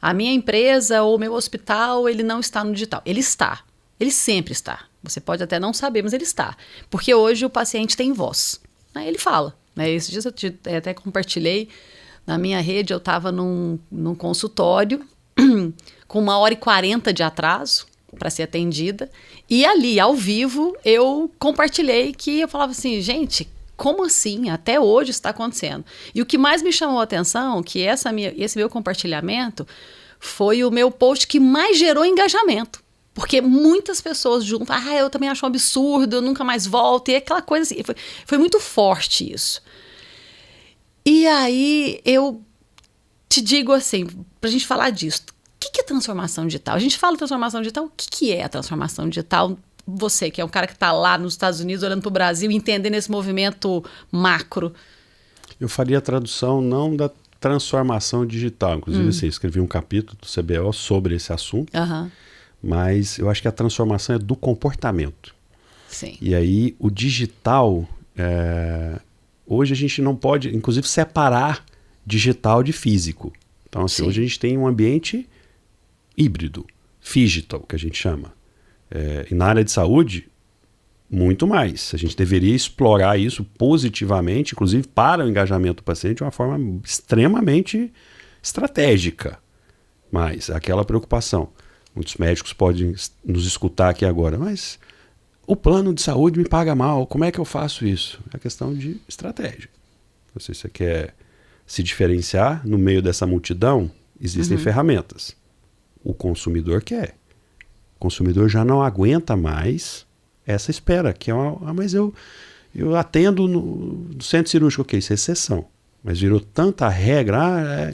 a minha empresa ou o meu hospital, ele não está no digital. Ele está. Ele sempre está. Você pode até não saber, mas ele está. Porque hoje o paciente tem voz. Né? Ele fala. Né? Esses dias eu até compartilhei na minha rede, eu estava num consultório com 1h40 de atraso para ser atendida. E ali, ao vivo, eu compartilhei que eu falava assim, gente, como assim? Até hoje isso está acontecendo. E o que mais me chamou a atenção, que esse meu compartilhamento, foi o meu post que mais gerou engajamento. Porque muitas pessoas juntam, eu também acho um absurdo, eu nunca mais volto. E aquela coisa assim, foi muito forte isso. E aí eu te digo assim, pra gente falar disso, o que é transformação digital? A gente fala transformação digital, o que é a transformação digital? Você, que é um cara que está lá nos Estados Unidos, olhando para o Brasil, entendendo esse movimento macro. Eu faria a tradução não da transformação digital. Inclusive, você escrevi um capítulo do CBO sobre esse assunto. Mas eu acho que a transformação é do comportamento. Sim. E aí, o digital... hoje a gente não pode, inclusive, separar digital de físico. Então, assim, hoje a gente tem um ambiente híbrido, phygital, que a gente chama. E na área de saúde, muito mais. A gente deveria explorar isso positivamente, inclusive para o engajamento do paciente, de uma forma extremamente estratégica. Mas aquela preocupação. Muitos médicos podem nos escutar aqui agora, mas o plano de saúde me paga mal, como é que eu faço isso? É questão de estratégia. Se você quer se diferenciar no meio dessa multidão, existem ferramentas. O consumidor quer. O consumidor já não aguenta mais essa espera, que é mas eu atendo no centro cirúrgico, ok, isso é exceção. Mas virou tanta regra,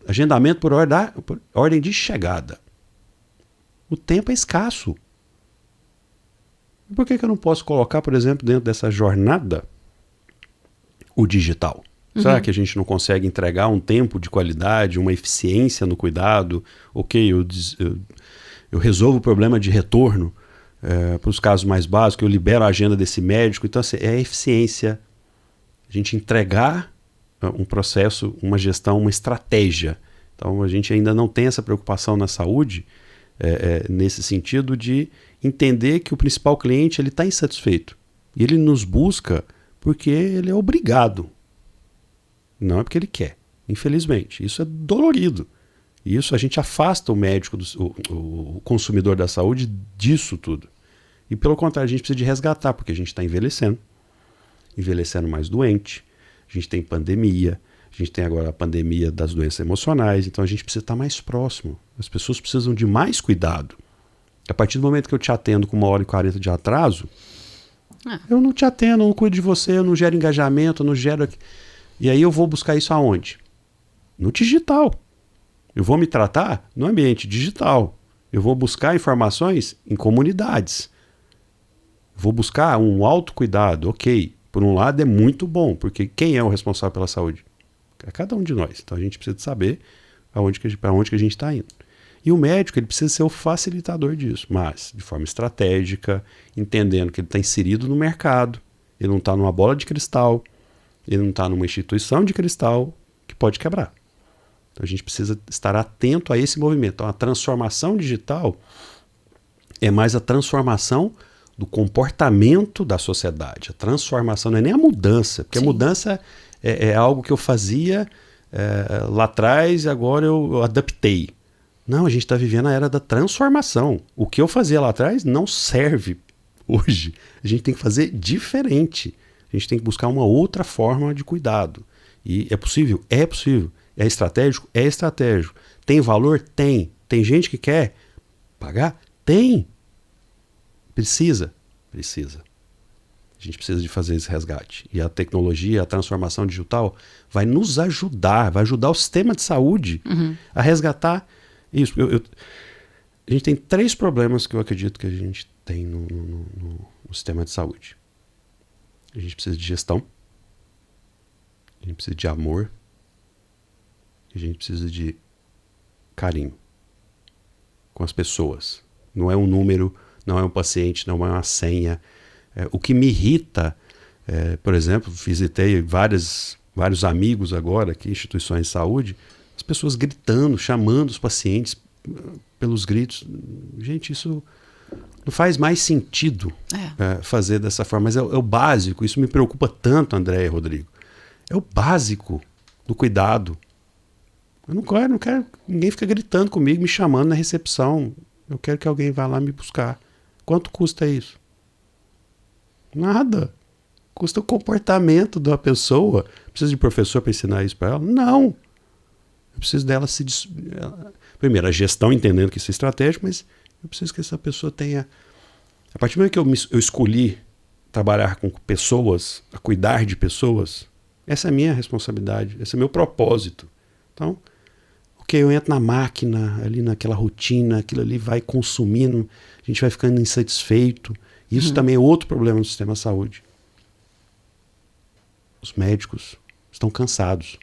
agendamento por ordem de chegada. O tempo é escasso. Por que eu não posso colocar, por exemplo, dentro dessa jornada, o digital? Será que a gente não consegue entregar um tempo de qualidade, uma eficiência no cuidado? Ok, eu resolvo o problema de retorno para os casos mais básicos, eu libero a agenda desse médico. Então, assim, é a eficiência, a gente entregar um processo, uma gestão, uma estratégia. Então, a gente ainda não tem essa preocupação na saúde, nesse sentido de entender que o principal cliente está insatisfeito. E ele nos busca porque ele é obrigado. Não é porque ele quer, infelizmente. Isso é dolorido. Isso a gente afasta o médico, o consumidor da saúde disso tudo. E pelo contrário, a gente precisa de resgatar, porque a gente está envelhecendo mais doente, a gente tem pandemia, a gente tem agora a pandemia das doenças emocionais, então a gente precisa estar mais próximo. As pessoas precisam de mais cuidado. A partir do momento que eu te atendo com 1h40 de atraso, eu não te atendo, eu não cuido de você, eu não gero engajamento, eu não gero... E aí eu vou buscar isso aonde? No digital. Eu vou me tratar no ambiente digital. Eu vou buscar informações em comunidades. Vou buscar um autocuidado, ok. Por um lado é muito bom, porque quem é o responsável pela saúde? É cada um de nós. Então a gente precisa saber para onde que a gente está indo. E o médico ele precisa ser o facilitador disso, mas de forma estratégica, entendendo que ele está inserido no mercado, ele não está numa bola de cristal, ele não está numa instituição de cristal que pode quebrar. Então a gente precisa estar atento a esse movimento. Então a transformação digital é mais a transformação do comportamento da sociedade. A transformação não é nem a mudança, porque a mudança é algo que eu fazia lá atrás e agora eu adaptei. Não, a gente está vivendo a era da transformação. O que eu fazia lá atrás não serve hoje. A gente tem que fazer diferente. A gente tem que buscar uma outra forma de cuidado. E é possível? É possível. É estratégico? É estratégico. Tem valor? Tem. Tem gente que quer pagar? Tem. Precisa? Precisa. A gente precisa de fazer esse resgate. E a tecnologia, a transformação digital vai nos ajudar, vai ajudar o sistema de saúde a resgatar isso. A gente tem 3 problemas que eu acredito que a gente tem no sistema de saúde. A gente precisa de gestão, a gente precisa de amor a gente precisa de carinho com as pessoas. Não é um número, não é um paciente, não é uma senha. O que me irrita, por exemplo, visitei vários amigos agora aqui, instituições de saúde, as pessoas gritando, chamando os pacientes pelos gritos. Gente, isso não faz mais sentido fazer dessa forma, mas é o básico. Isso me preocupa tanto, André e Rodrigo. É o básico do cuidado. Eu não quero que ninguém fique gritando comigo, me chamando na recepção. Eu quero que alguém vá lá me buscar. Quanto custa isso? Nada. Custa o comportamento da pessoa. Precisa de professor para ensinar isso para ela? Não. Eu preciso dela primeiro, a gestão entendendo que isso é estratégico, mas eu preciso que essa pessoa tenha... A partir do momento que eu escolhi trabalhar com pessoas, a cuidar de pessoas, essa é a minha responsabilidade, esse é o meu propósito. Então, eu entro na máquina, ali naquela rotina, aquilo ali vai consumindo, a gente vai ficando insatisfeito. Isso também é outro problema do sistema de saúde. Os médicos estão cansados.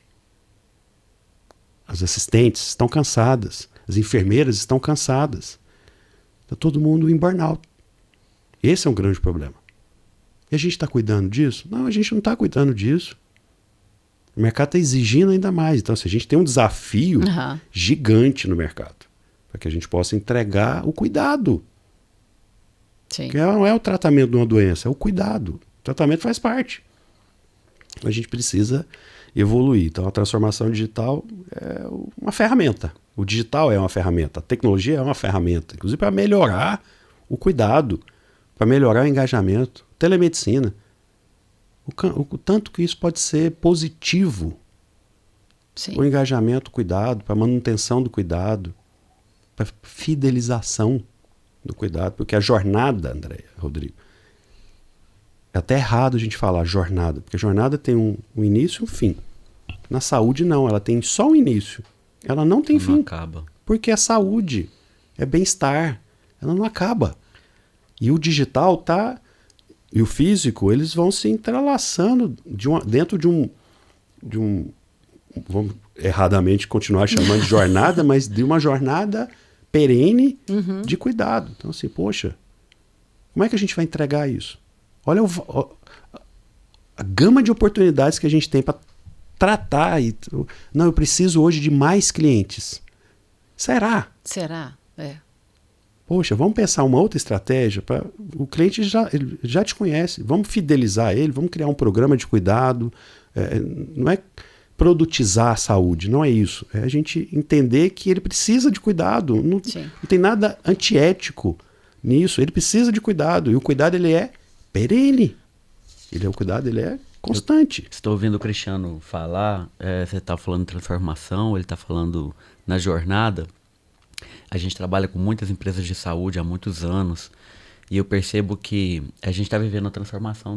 As assistentes estão cansadas. As enfermeiras estão cansadas. Está todo mundo em burnout. Esse é um grande problema. E a gente está cuidando disso? Não, a gente não está cuidando disso. O mercado está exigindo ainda mais. Então, a gente tem um desafio gigante no mercado para que a gente possa entregar o cuidado. Sim. Que não é o tratamento de uma doença, é o cuidado. O tratamento faz parte. A gente precisa evoluir. Então, a transformação digital é uma ferramenta. O digital é uma ferramenta. A tecnologia é uma ferramenta. Inclusive para melhorar o cuidado, para melhorar o engajamento. Telemedicina. O tanto que isso pode ser positivo. Sim. O engajamento, o cuidado, para a manutenção do cuidado, para fidelização do cuidado. Porque a jornada, André, Rodrigo, é até errado a gente falar jornada, porque a jornada tem um início e um fim. Na saúde não, ela tem só um início. Ela não tem fim. Não acaba. Porque é saúde, é bem-estar. Ela não acaba. E o digital e o físico, eles vão se entrelaçando dentro de um... Vamos erradamente continuar chamando de jornada, mas de uma jornada perene de cuidado. Então assim, poxa, como é que a gente vai entregar isso? Olha a gama de oportunidades que a gente tem para tratar. Não, eu preciso hoje de mais clientes. Será? É. Poxa, vamos pensar uma outra estratégia. O cliente ele já te conhece. Vamos fidelizar ele, vamos criar um programa de cuidado. Não é produtizar a saúde, não é isso. É a gente entender que ele precisa de cuidado. Não tem nada antiético nisso. Ele precisa de cuidado. E o cuidado ele é perene. O cuidado ele é constante. Estou ouvindo o Cristiano falar, você está falando de transformação, ele está falando na jornada. A gente trabalha com muitas empresas de saúde há muitos anos e eu percebo que a gente está vivendo a transformação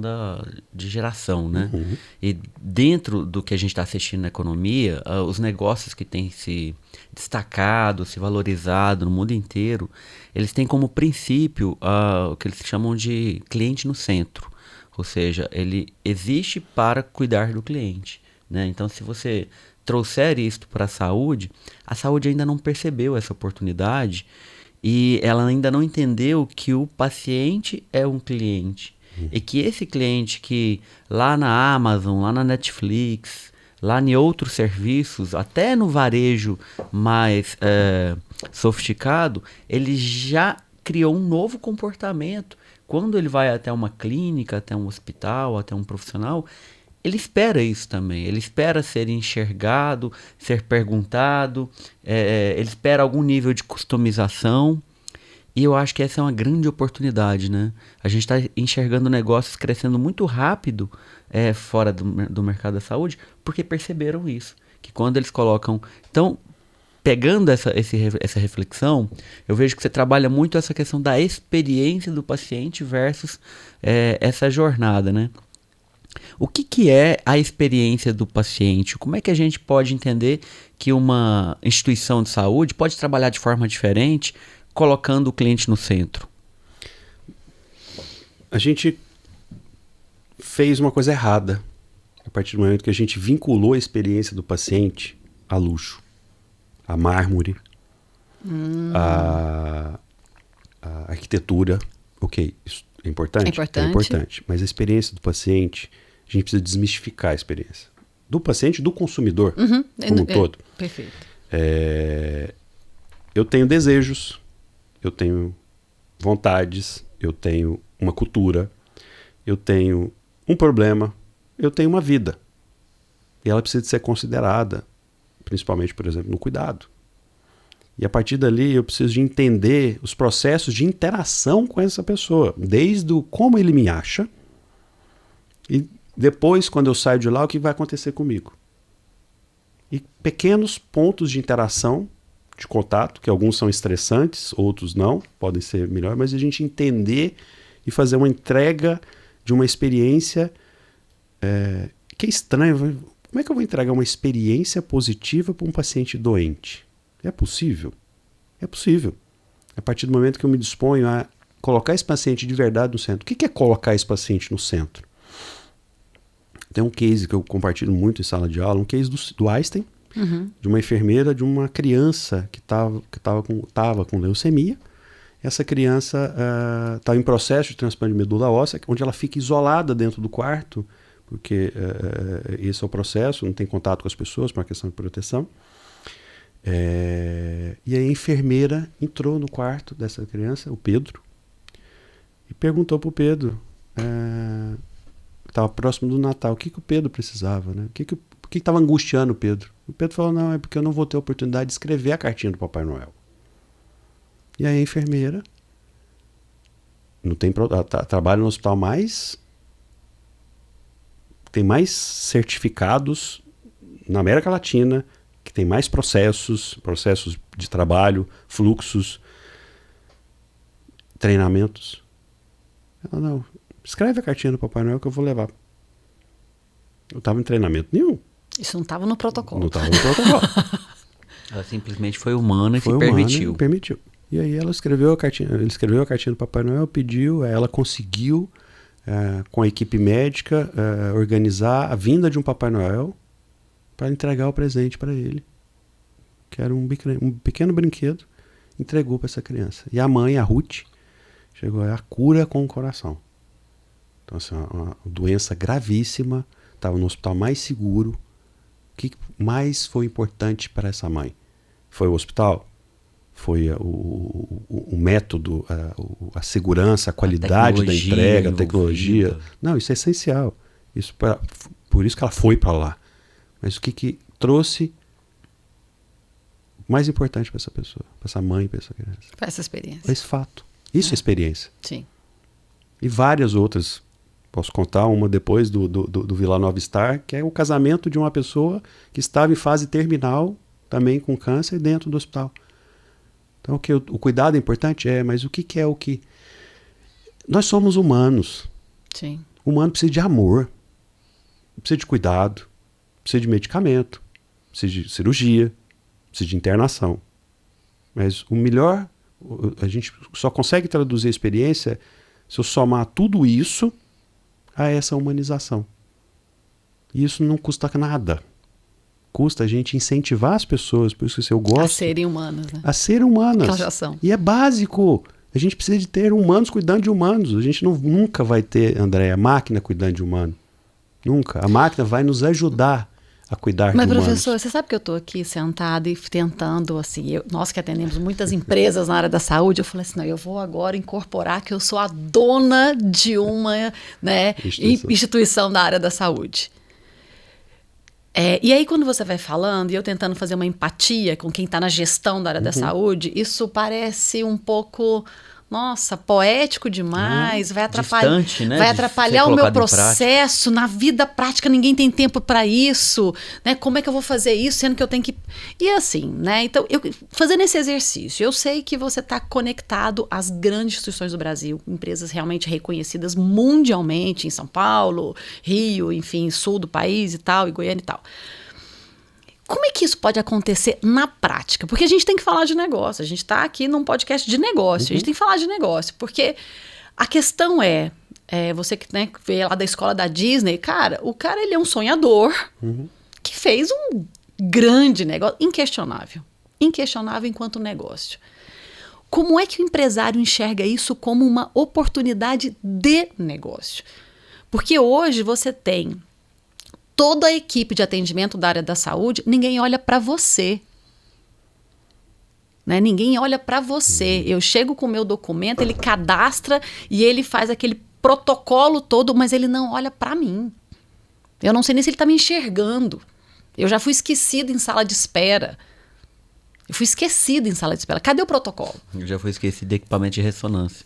de geração, né? E dentro do que a gente está assistindo na economia, os negócios que têm se destacado, se valorizado no mundo inteiro, eles têm como princípio o que eles chamam de cliente no centro. Ou seja, ele existe para cuidar do cliente, né? Então, se você trouxer isto para a saúde ainda não percebeu essa oportunidade e ela ainda não entendeu que o paciente é um cliente. E que esse cliente que lá na Amazon, lá na Netflix, lá em outros serviços, até no varejo mais sofisticado, ele já criou um novo comportamento. Quando ele vai até uma clínica, até um hospital, até um profissional, ele espera isso também. Ele espera ser enxergado, ser perguntado, ele espera algum nível de customização. E eu acho que essa é uma grande oportunidade, né? A gente está enxergando negócios crescendo muito rápido fora do mercado da saúde, porque perceberam isso. Que quando eles colocam... Então, pegando essa reflexão, eu vejo que você trabalha muito essa questão da experiência do paciente versus essa jornada, né? O que é a experiência do paciente? Como é que a gente pode entender que uma instituição de saúde pode trabalhar de forma diferente, colocando o cliente no centro? A gente fez uma coisa errada a partir do momento que a gente vinculou a experiência do paciente a luxo. a mármore, a arquitetura. Ok, isso é importante? É importante. É importante. Mas a experiência do paciente, a gente precisa desmistificar a experiência. Do paciente e do consumidor, como um todo. Perfeito. Eu tenho desejos, eu tenho vontades, eu tenho uma cultura, eu tenho um problema, eu tenho uma vida. E ela precisa de ser considerada, principalmente, por exemplo, no cuidado. E a partir dali eu preciso de entender os processos de interação com essa pessoa, desde o como ele me acha e depois, quando eu saio de lá, o que vai acontecer comigo. E pequenos pontos de interação, de contato, que alguns são estressantes, outros não, podem ser melhor, mas a gente entender e fazer uma entrega de uma experiência que é estranho. Como é que eu vou entregar uma experiência positiva para um paciente doente? É possível? É possível. A partir do momento que eu me disponho a colocar esse paciente de verdade no centro. O que é colocar esse paciente no centro? Tem um case que eu compartilho muito em sala de aula, um case do Einstein, de uma enfermeira de uma criança que estava com leucemia. Essa criança estava em processo de transplante de medula óssea, onde ela fica isolada dentro do quarto, porque esse é o processo, não tem contato com as pessoas, por uma questão de proteção. E a enfermeira entrou no quarto dessa criança, o Pedro, e perguntou para o Pedro, estava próximo do Natal, o que o Pedro precisava, né? O que estava angustiando o Pedro? O Pedro falou, não, é porque eu não vou ter a oportunidade de escrever a cartinha do Papai Noel. E aí a enfermeira trabalha no hospital tem mais certificados na América Latina, que tem mais processos de trabalho, fluxos, treinamentos. Ela, não, escreve a cartinha do Papai Noel que eu vou levar. Eu estava em treinamento nenhum. Isso não estava no protocolo. Não estava no protocolo. Ela simplesmente foi humana e permitiu. E aí ele escreveu a cartinha do Papai Noel, pediu, ela conseguiu, com a equipe médica, organizar a vinda de um Papai Noel para entregar o presente para ele, que era um pequeno brinquedo, entregou para essa criança. E a mãe, a Ruth, chegou a cura com o coração. Então, assim, uma doença gravíssima, estava no hospital mais seguro. O que mais foi importante para essa mãe? Foi o hospital? Foi o método, a segurança, a qualidade da entrega, a tecnologia? Não, isso é essencial. Por isso que ela foi para lá. Mas o que trouxe o mais importante para essa pessoa, para essa mãe, para essa criança? Para essa experiência. Esse fato. Isso é experiência. Sim. E várias outras. Posso contar uma depois do Vila Nova Star, que é o casamento de uma pessoa que estava em fase terminal, também com câncer, dentro do hospital. Então, o cuidado é importante? Mas o que é o que... Nós somos humanos. Sim. O humano precisa de amor, precisa de cuidado, precisa de medicamento, precisa de cirurgia, precisa de internação. Mas o melhor, a gente só consegue traduzir a experiência se eu somar tudo isso a essa humanização. E isso não custa nada. Custa a gente incentivar as pessoas, por isso que eu gosto... A serem humanas, né? A serem humanas. Que elas já são. E é básico. A gente precisa de ter humanos cuidando de humanos. A gente nunca vai ter, André, a máquina cuidando de humano. Nunca. A máquina vai nos ajudar a cuidar de humanos. Mas, professor, você sabe que eu estou aqui sentada e tentando, assim, nós que atendemos muitas empresas na área da saúde, eu falei assim, não, eu vou agora incorporar que eu sou a dona de uma, né, instituição da área da saúde. E aí, quando você vai falando, e eu tentando fazer uma empatia com quem está na gestão da área da saúde, isso parece um pouco, nossa, poético demais, vai atrapalhar, distante, né, vai atrapalhar o meu processo, na vida prática ninguém tem tempo para isso, né? Como é que eu vou fazer isso, sendo que eu tenho que... E assim, né? Então, fazendo esse exercício, eu sei que você está conectado às grandes instituições do Brasil, empresas realmente reconhecidas mundialmente, em São Paulo, Rio, enfim, sul do país e tal, e Goiânia e tal. Como é que isso pode acontecer na prática? Porque a gente tem que falar de negócio. A gente está aqui num podcast de negócio. A gente tem que falar de negócio. Porque a questão você que, né, veio lá da escola da Disney, o cara ele é um sonhador que fez um grande negócio, inquestionável. inquestionável enquanto negócio. Como é que o empresário enxerga isso como uma oportunidade de negócio? Porque hoje você tem toda a equipe de atendimento da área da saúde, ninguém olha para você. Né? Ninguém olha para você. Eu chego com o meu documento, ele cadastra e ele faz aquele protocolo todo, mas ele não olha para mim. Eu não sei nem se ele está me enxergando. Eu já fui esquecida em sala de espera. Eu fui esquecida em sala de espera. Cadê o protocolo? Eu já fui esquecido de equipamento de ressonância.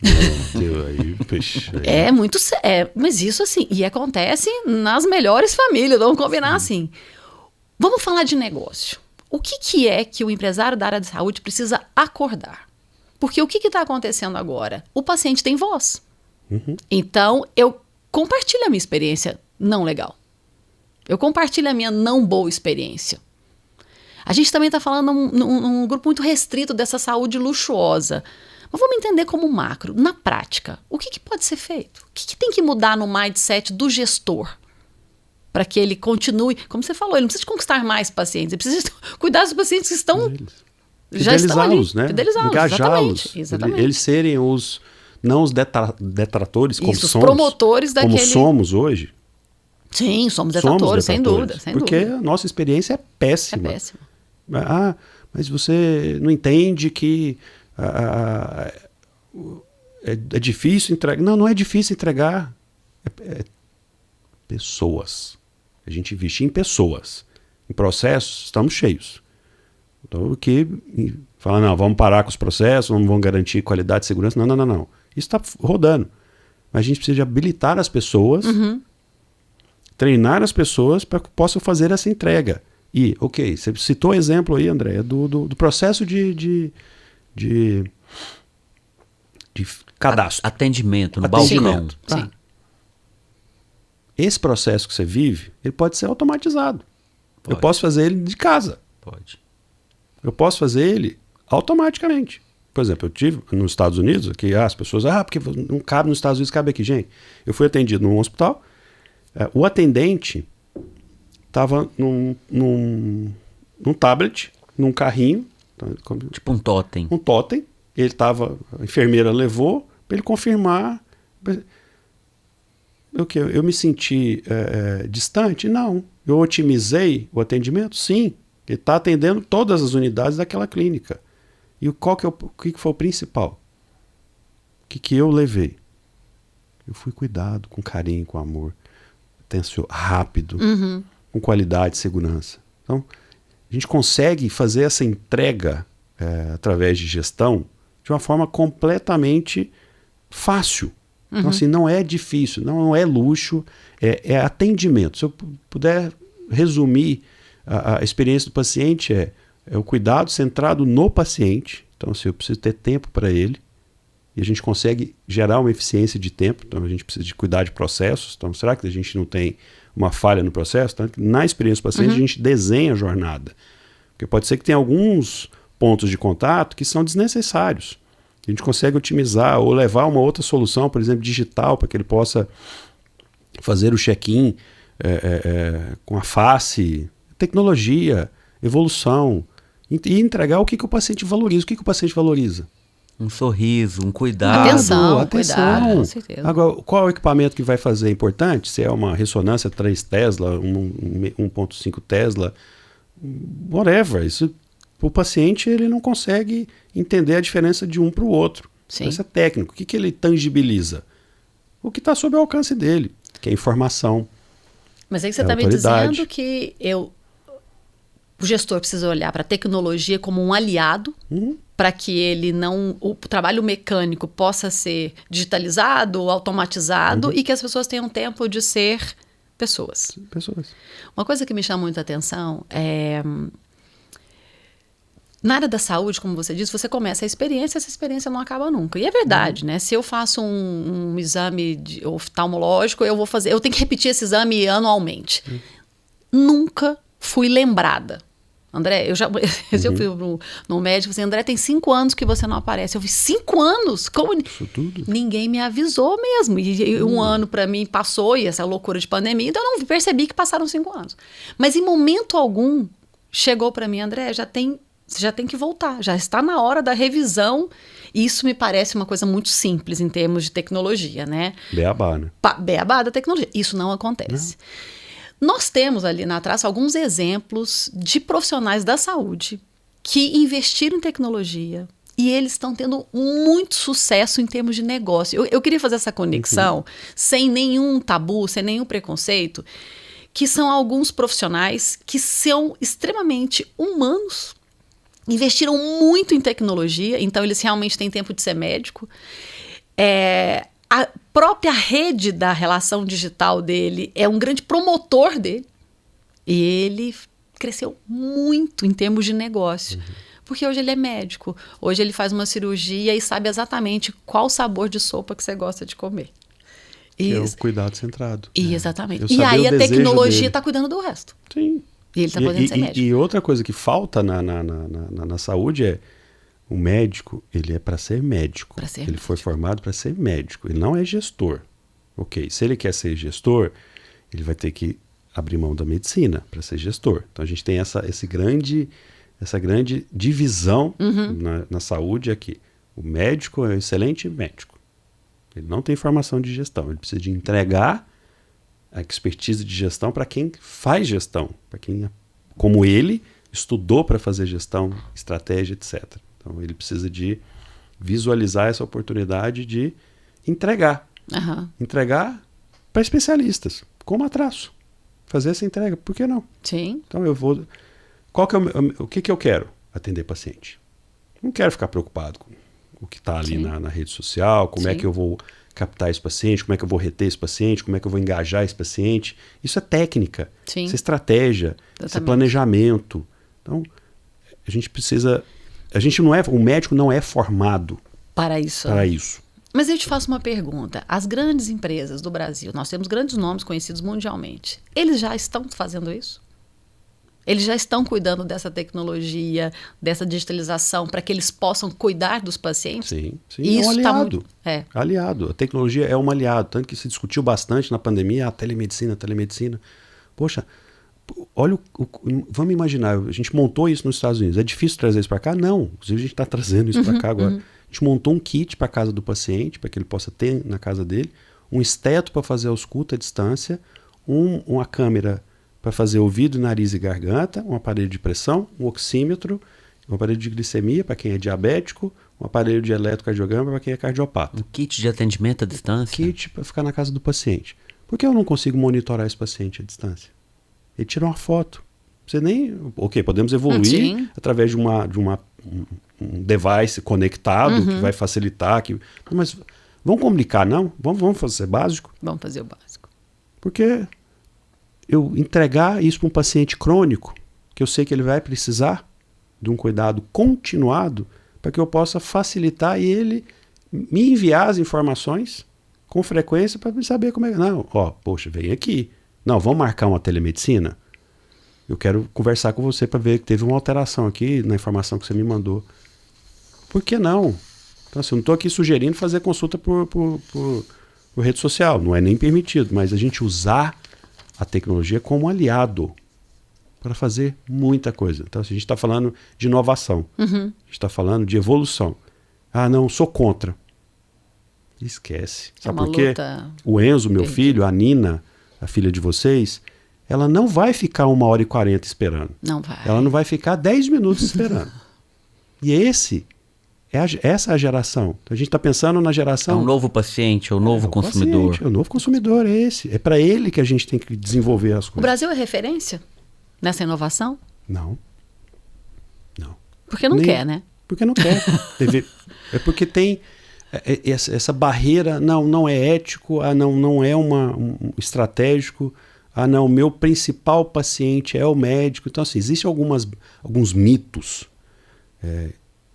É muito sério. Mas isso assim, e acontece nas melhores famílias, vamos combinar assim. Vamos falar de negócio. O que é que o empresário da área de saúde precisa acordar? Porque o que está acontecendo agora? O paciente tem voz. Então, eu compartilho a minha experiência não legal. Eu compartilho a minha não boa experiência. A gente também está falando num grupo muito restrito dessa saúde luxuosa. Mas vamos entender como macro. Na prática, o que pode ser feito? O que tem que mudar no mindset do gestor? Para que ele continue, como você falou, ele não precisa de conquistar mais pacientes, ele precisa cuidar dos pacientes que estão... Já estão ali. Né? Fidelizá-los, engajá-los. exatamente. Eles serem não os detratores, como os promotores daquele... Como somos hoje. Sim, somos detratores, sem dúvida. Porque a nossa experiência é péssima. É péssima. Ah, mas você não entende que é difícil entregar. Não é difícil entregar. É pessoas. A gente investe em pessoas. Em processos, estamos cheios. Então, o que fala, não, vamos parar com os processos, não vamos garantir qualidade e segurança. Não. Isso está rodando. Mas a gente precisa de habilitar as pessoas, treinar as pessoas para que possam fazer essa entrega. E, ok, você citou o exemplo aí, André, do processo de cadastro. Atendimento no balcão. Tá. Sim. Esse processo que você vive, ele pode ser automatizado. Pode. Eu posso fazer ele de casa. Pode. Eu posso fazer ele automaticamente. Por exemplo, eu tive nos Estados Unidos, que as pessoas, porque não cabe nos Estados Unidos, cabe aqui. Gente, eu fui atendido num hospital, o atendente estava num tablet, num carrinho. Tipo um totem. Um totem. A enfermeira levou para ele confirmar. Eu me senti distante? Não. Eu otimizei o atendimento? Sim. Ele está atendendo todas as unidades daquela clínica. E o que foi o principal? O que eu levei? Eu fui cuidado, com carinho, com amor. Rápido, com qualidade e segurança. Então, a gente consegue fazer essa entrega através de gestão de uma forma completamente fácil. Então, assim, não é difícil, não é luxo, é atendimento. Se eu puder resumir a experiência do paciente, é o cuidado centrado no paciente. Então, assim, eu preciso ter tempo para ele, e a gente consegue gerar uma eficiência de tempo. Então, a gente precisa de cuidar de processos. Então, será que a gente não tem uma falha no processo? Então, na experiência do paciente, a gente desenha a jornada. Porque pode ser que tenha alguns pontos de contato que são desnecessários. A gente consegue otimizar ou levar uma outra solução, por exemplo, digital, para que ele possa fazer o check-in com a face, tecnologia, evolução, e entregar o que o paciente valoriza. O que o paciente valoriza? Um sorriso, um cuidado. Atenção. Cuidado, com certeza. Agora, qual é o equipamento que vai fazer? É importante? Se é uma ressonância 3 Tesla, 1.5 Tesla, whatever. Isso, o paciente ele não consegue entender a diferença de um para o outro. Sim. Isso é técnico. O que ele tangibiliza? O que está sob o alcance dele, que é informação. Mas aí você está me dizendo que o gestor precisa olhar para a tecnologia como um aliado, para que o trabalho mecânico possa ser digitalizado, automatizado, e que as pessoas tenham tempo de ser pessoas. Uma coisa que me chama muita atenção é... Na área da saúde, como você disse, você começa a experiência, essa experiência não acaba nunca. E é verdade, né? Se eu faço um exame oftalmológico, eu tenho que repetir esse exame anualmente. Nunca fui lembrada. André, eu fui no médico, assim, André, tem 5 anos que você não aparece. Eu vi 5 anos? Como? Isso tudo? Ninguém me avisou mesmo. E um ano para mim passou, e essa loucura de pandemia, então eu não percebi que passaram 5 anos. Mas em momento algum, chegou para mim, André, já tem você já tem que voltar, já está na hora da revisão. Isso me parece uma coisa muito simples em termos de tecnologia, né? Beabá, né? Beabá da tecnologia. Isso não acontece. Nós temos ali na Traço alguns exemplos de profissionais da saúde que investiram em tecnologia e eles estão tendo muito sucesso em termos de negócio. Eu queria fazer essa conexão sem nenhum tabu, sem nenhum preconceito, que são alguns profissionais que são extremamente humanos, investiram muito em tecnologia, então eles realmente têm tempo de ser médico. A própria rede da relação digital dele é um grande promotor dele. E ele cresceu muito em termos de negócio. Porque hoje ele é médico, hoje ele faz uma cirurgia e sabe exatamente qual sabor de sopa que você gosta de comer. Que é o cuidado centrado. Exatamente. E aí a tecnologia está cuidando do resto. Sim. E ele está podendo ser médico. E outra coisa que falta na saúde é o médico, ele é para ser médico. Ele foi formado para ser médico, ele não é gestor. Ok, se ele quer ser gestor, ele vai ter que abrir mão da medicina para ser gestor. Então a gente tem essa grande divisão na saúde aqui. O médico é um excelente médico. Ele não tem formação de gestão, ele precisa de entregar a expertise de gestão para quem faz gestão, para quem, como ele, estudou para fazer gestão, estratégia, etc. Então ele precisa de visualizar essa oportunidade de entregar. Entregar para especialistas, como a Traço. Fazer essa entrega, por que não? Sim. Então eu vou... o que eu quero? Atender paciente. Não quero ficar preocupado com o que está ali na rede social, como é que eu vou captar esse paciente, como é que eu vou reter esse paciente, como é que eu vou engajar esse paciente. Isso é técnica, isso é estratégia, isso é planejamento. Então, a gente precisa... o médico não é formado para isso. Mas eu te faço uma pergunta. As grandes empresas do Brasil, nós temos grandes nomes conhecidos mundialmente, eles já estão fazendo isso? Eles já estão cuidando dessa tecnologia, dessa digitalização, para que eles possam cuidar dos pacientes? Sim, isso é um aliado. Aliado. A tecnologia é um aliado, tanto que se discutiu bastante na pandemia, a telemedicina. Poxa, olha, vamos imaginar, a gente montou isso nos Estados Unidos. É difícil trazer isso para cá? Não. Inclusive a gente está trazendo isso para cá agora. A gente montou um kit para a casa do paciente, para que ele possa ter na casa dele, um esteto para fazer a ausculta à distância, uma câmera para fazer ouvido, nariz e garganta, um aparelho de pressão, um oxímetro, um aparelho de glicemia para quem é diabético, um aparelho de eletrocardiograma para quem é cardiopata. Um kit de atendimento à distância? Um kit para ficar na casa do paciente. Por que eu não consigo monitorar esse paciente à distância? Ele tira uma foto. Você nem... Ok, podemos evoluir através de um device conectado que vai facilitar. Mas vamos comunicar, não? Vamos fazer básico? Vamos fazer o básico. Porque eu entregar isso para um paciente crônico, que eu sei que ele vai precisar de um cuidado continuado, para que eu possa facilitar e ele me enviar as informações com frequência para saber como é. Não, poxa, vem aqui. Não, vamos marcar uma telemedicina? Eu quero conversar com você para ver que teve uma alteração aqui na informação que você me mandou. Por que não? Então, assim, eu não estou aqui sugerindo fazer consulta por rede social, não é nem permitido, mas a gente usar a tecnologia como aliado para fazer muita coisa. Então, assim, a gente está falando de inovação, a gente está falando de evolução. Ah, não, sou contra. Esquece. Sabe por quê? O Enzo, meu filho, a Nina, a filha de vocês, ela não vai ficar 1h40 esperando. Não vai. Ela não vai ficar 10 minutos esperando. E essa é a geração. Então, a gente está pensando na geração... É um novo paciente, é um novo consumidor. Paciente, é o novo consumidor, é esse. É para ele que a gente tem que desenvolver as coisas. O Brasil é referência nessa inovação? Não. Porque não quer, né? Porque não quer. É porque tem essa barreira, não é ético, não é um estratégico, não, meu principal paciente é o médico. Então, assim, existem alguns mitos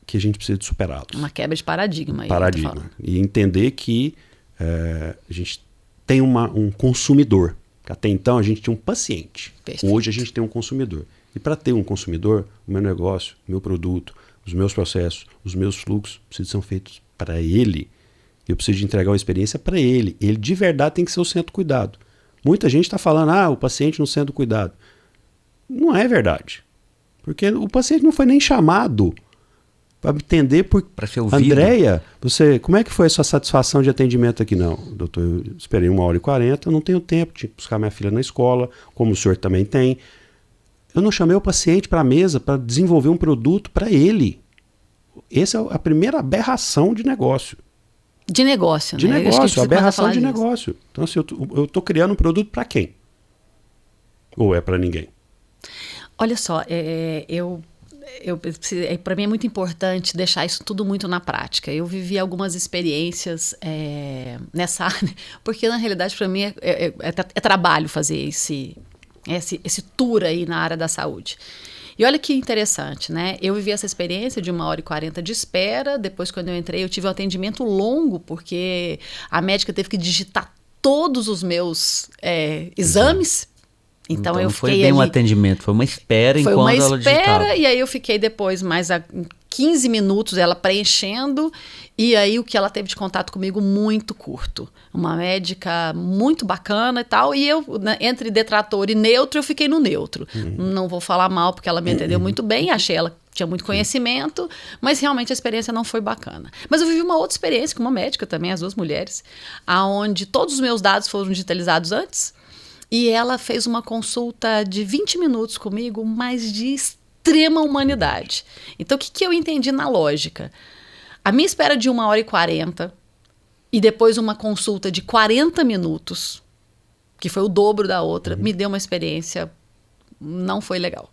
que a gente precisa de superá-los. Uma quebra de paradigma. E entender que a gente tem um consumidor. Até então a gente tinha um paciente. Perfeito. Hoje a gente tem um consumidor. E para ter um consumidor, o meu negócio, o meu produto, os meus processos, os meus fluxos precisam ser feitos para ele. Eu preciso de entregar uma experiência para ele. Ele de verdade tem que ser o centro do cuidado. Muita gente está falando, o paciente no centro do cuidado. Não é verdade. Porque o paciente não foi nem chamado para entender para ser ouvido. Andréia, como é que foi a sua satisfação de atendimento aqui? Não, doutor, eu esperei 1h40, eu não tenho tempo, tinha que buscar minha filha na escola, como o senhor também tem. Eu não chamei o paciente para a mesa para desenvolver um produto para ele. Essa é a primeira aberração de negócio. De negócio, né? De negócio, aberração de negócio. Então, assim, eu estou criando um produto para quem? Ou é para ninguém? Olha só, para mim é muito importante deixar isso tudo muito na prática. Eu vivi algumas experiências nessa área, porque na realidade para mim é trabalho fazer esse tour aí na área da saúde. E olha que interessante, né? Eu vivi essa experiência de 1h40 de espera. Depois, quando eu entrei, eu tive um atendimento longo, porque a médica teve que digitar todos os meus exames. Então eu não fiquei foi bem um ali, atendimento, foi uma espera foi enquanto uma ela digitava. espera, e aí eu fiquei depois mais 15 minutos ela preenchendo, e aí o que ela teve de contato comigo muito curto. Uma médica muito bacana e tal, e eu, entre detrator e neutro, eu fiquei no neutro. Não vou falar mal, porque ela me atendeu muito bem, achei ela tinha muito conhecimento, mas realmente a experiência não foi bacana. Mas eu vivi uma outra experiência com uma médica também, as duas mulheres, aonde todos os meus dados foram digitalizados antes, e ela fez uma consulta de 20 minutos comigo, mas de extrema humanidade. Então, o que eu entendi na lógica? A minha espera de 1h40 e depois uma consulta de 40 minutos, que foi o dobro da outra, me deu uma experiência, não foi legal.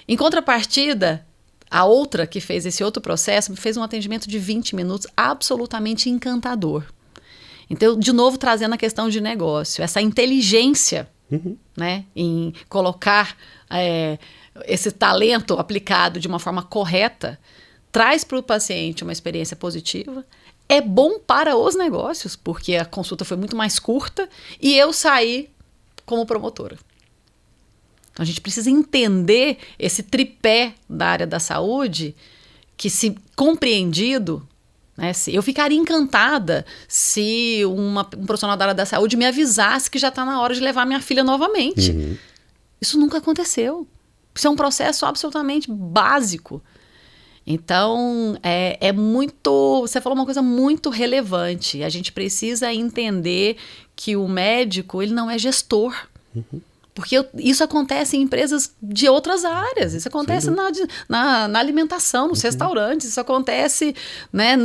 Em contrapartida, a outra que fez esse outro processo me fez um atendimento de 20 minutos absolutamente encantador. Então, de novo, trazendo a questão de negócio, essa inteligência, né, em colocar esse talento aplicado de uma forma correta, traz para o paciente uma experiência positiva, é bom para os negócios, porque a consulta foi muito mais curta e eu saí como promotora. Então, a gente precisa entender esse tripé da área da saúde, que, se compreendido, né, eu ficaria encantada se um profissional da área da saúde me avisasse que já está na hora de levar minha filha novamente. Isso nunca aconteceu. Isso é um processo absolutamente básico. Então, você falou uma coisa muito relevante. A gente precisa entender que o médico, ele não é gestor. Porque isso acontece em empresas de outras áreas, isso acontece na alimentação, nos restaurantes, isso acontece, né,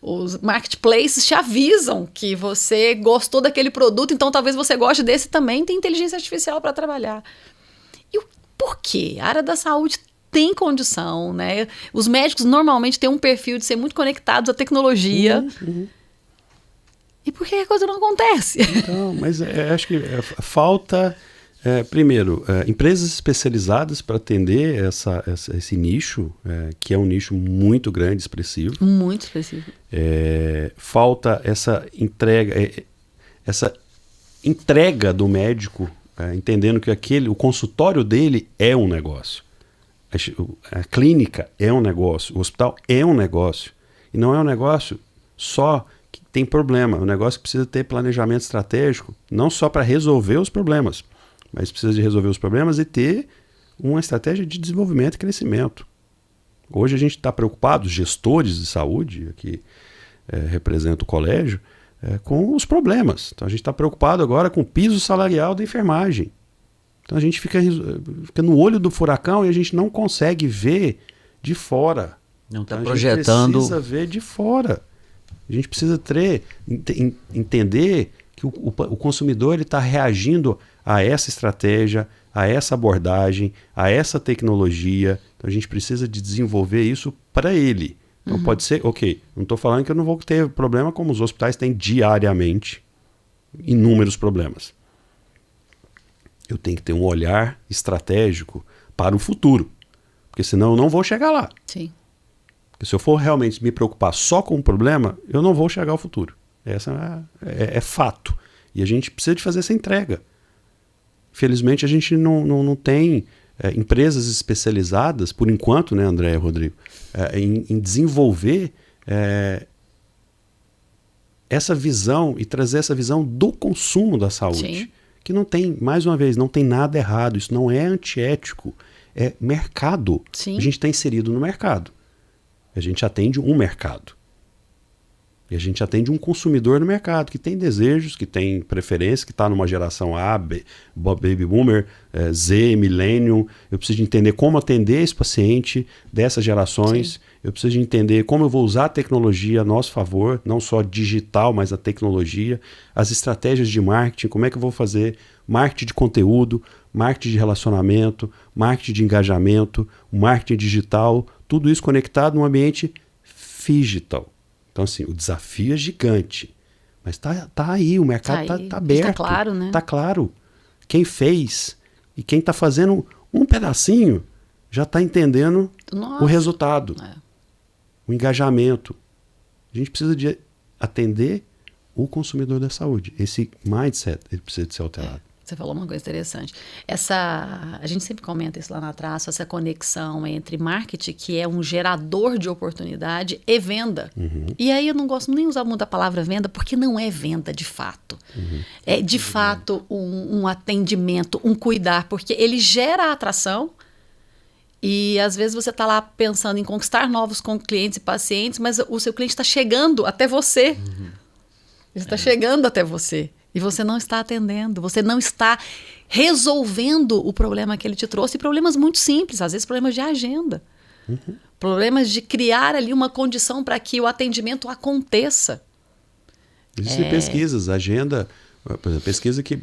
os marketplaces te avisam que você gostou daquele produto, então talvez você goste desse também, tem inteligência artificial para trabalhar. E por quê? A área da saúde tem condição, né? Os médicos normalmente têm um perfil de ser muito conectados à tecnologia. E por que a coisa não acontece? Então, mas acho que falta, primeiro, empresas especializadas para atender esse nicho, que é um nicho muito grande, expressivo. Muito expressivo. Falta essa entrega do médico, entendendo que o consultório dele é um negócio. A clínica é um negócio, o hospital é um negócio. E não é um negócio só que tem problema, é um negócio que precisa ter planejamento estratégico, não só para resolver os problemas, mas precisa de resolver os problemas e ter uma estratégia de desenvolvimento e crescimento. Hoje a gente está preocupado, os gestores de saúde, aqui representa o colégio, com os problemas. Então a gente está preocupado agora com o piso salarial da enfermagem. Então a gente fica no olho do furacão e a gente não consegue ver de fora. Não está então, projetando. A gente precisa ver de fora. A gente precisa entender que o consumidor está reagindo a essa estratégia, a essa abordagem, a essa tecnologia. Então a gente precisa de desenvolver isso para ele. Então pode ser, não estou falando que eu não vou ter problema como os hospitais têm diariamente, inúmeros problemas. Eu tenho que ter um olhar estratégico para o futuro, porque senão eu não vou chegar lá. Sim. Porque se eu for realmente me preocupar só com o problema, eu não vou chegar ao futuro. Essa é fato. E a gente precisa de fazer essa entrega. Infelizmente, a gente não tem empresas especializadas, por enquanto, né, André e Rodrigo, em desenvolver essa visão e trazer essa visão do consumo da saúde. Sim. Que não tem, mais uma vez, não tem nada errado, isso não é antiético, é mercado. Sim. A gente está inserido no mercado. A gente atende um mercado. E a gente atende um consumidor no mercado, que tem desejos, que tem preferência, que está numa geração A, Baby Boomer, Z, Millennium. Eu preciso de entender como atender esse paciente dessas gerações. Sim. Eu preciso de entender como eu vou usar a tecnologia a nosso favor, não só digital, mas a tecnologia, as estratégias de marketing, como é que eu vou fazer marketing de conteúdo, marketing de relacionamento, marketing de engajamento, marketing digital, tudo isso conectado num ambiente digital. Então, assim, o desafio é gigante. Mas tá aí, o mercado tá aberto. Tá claro, né? Tá claro. Quem fez e quem tá fazendo um pedacinho já tá entendendo o resultado. O engajamento. A gente precisa de atender o consumidor da saúde. Esse mindset ele precisa de ser alterado. Você falou uma coisa interessante. A gente sempre comenta isso lá na Traço, essa conexão entre marketing, que é um gerador de oportunidade, e venda. Uhum. E aí eu não gosto nem de usar muito a palavra venda, porque não é venda de fato. Uhum. É de fato um atendimento, um cuidar, porque ele gera atração. E às vezes você está lá pensando em conquistar novos clientes e pacientes, mas o seu cliente está chegando até você. Uhum. Ele está chegando até você. E você não está atendendo, você não está resolvendo o problema que ele te trouxe. E problemas muito simples, às vezes problemas de agenda. Uhum. Problemas de criar ali uma condição para que o atendimento aconteça. Existem pesquisas, agenda, por exemplo, pesquisa que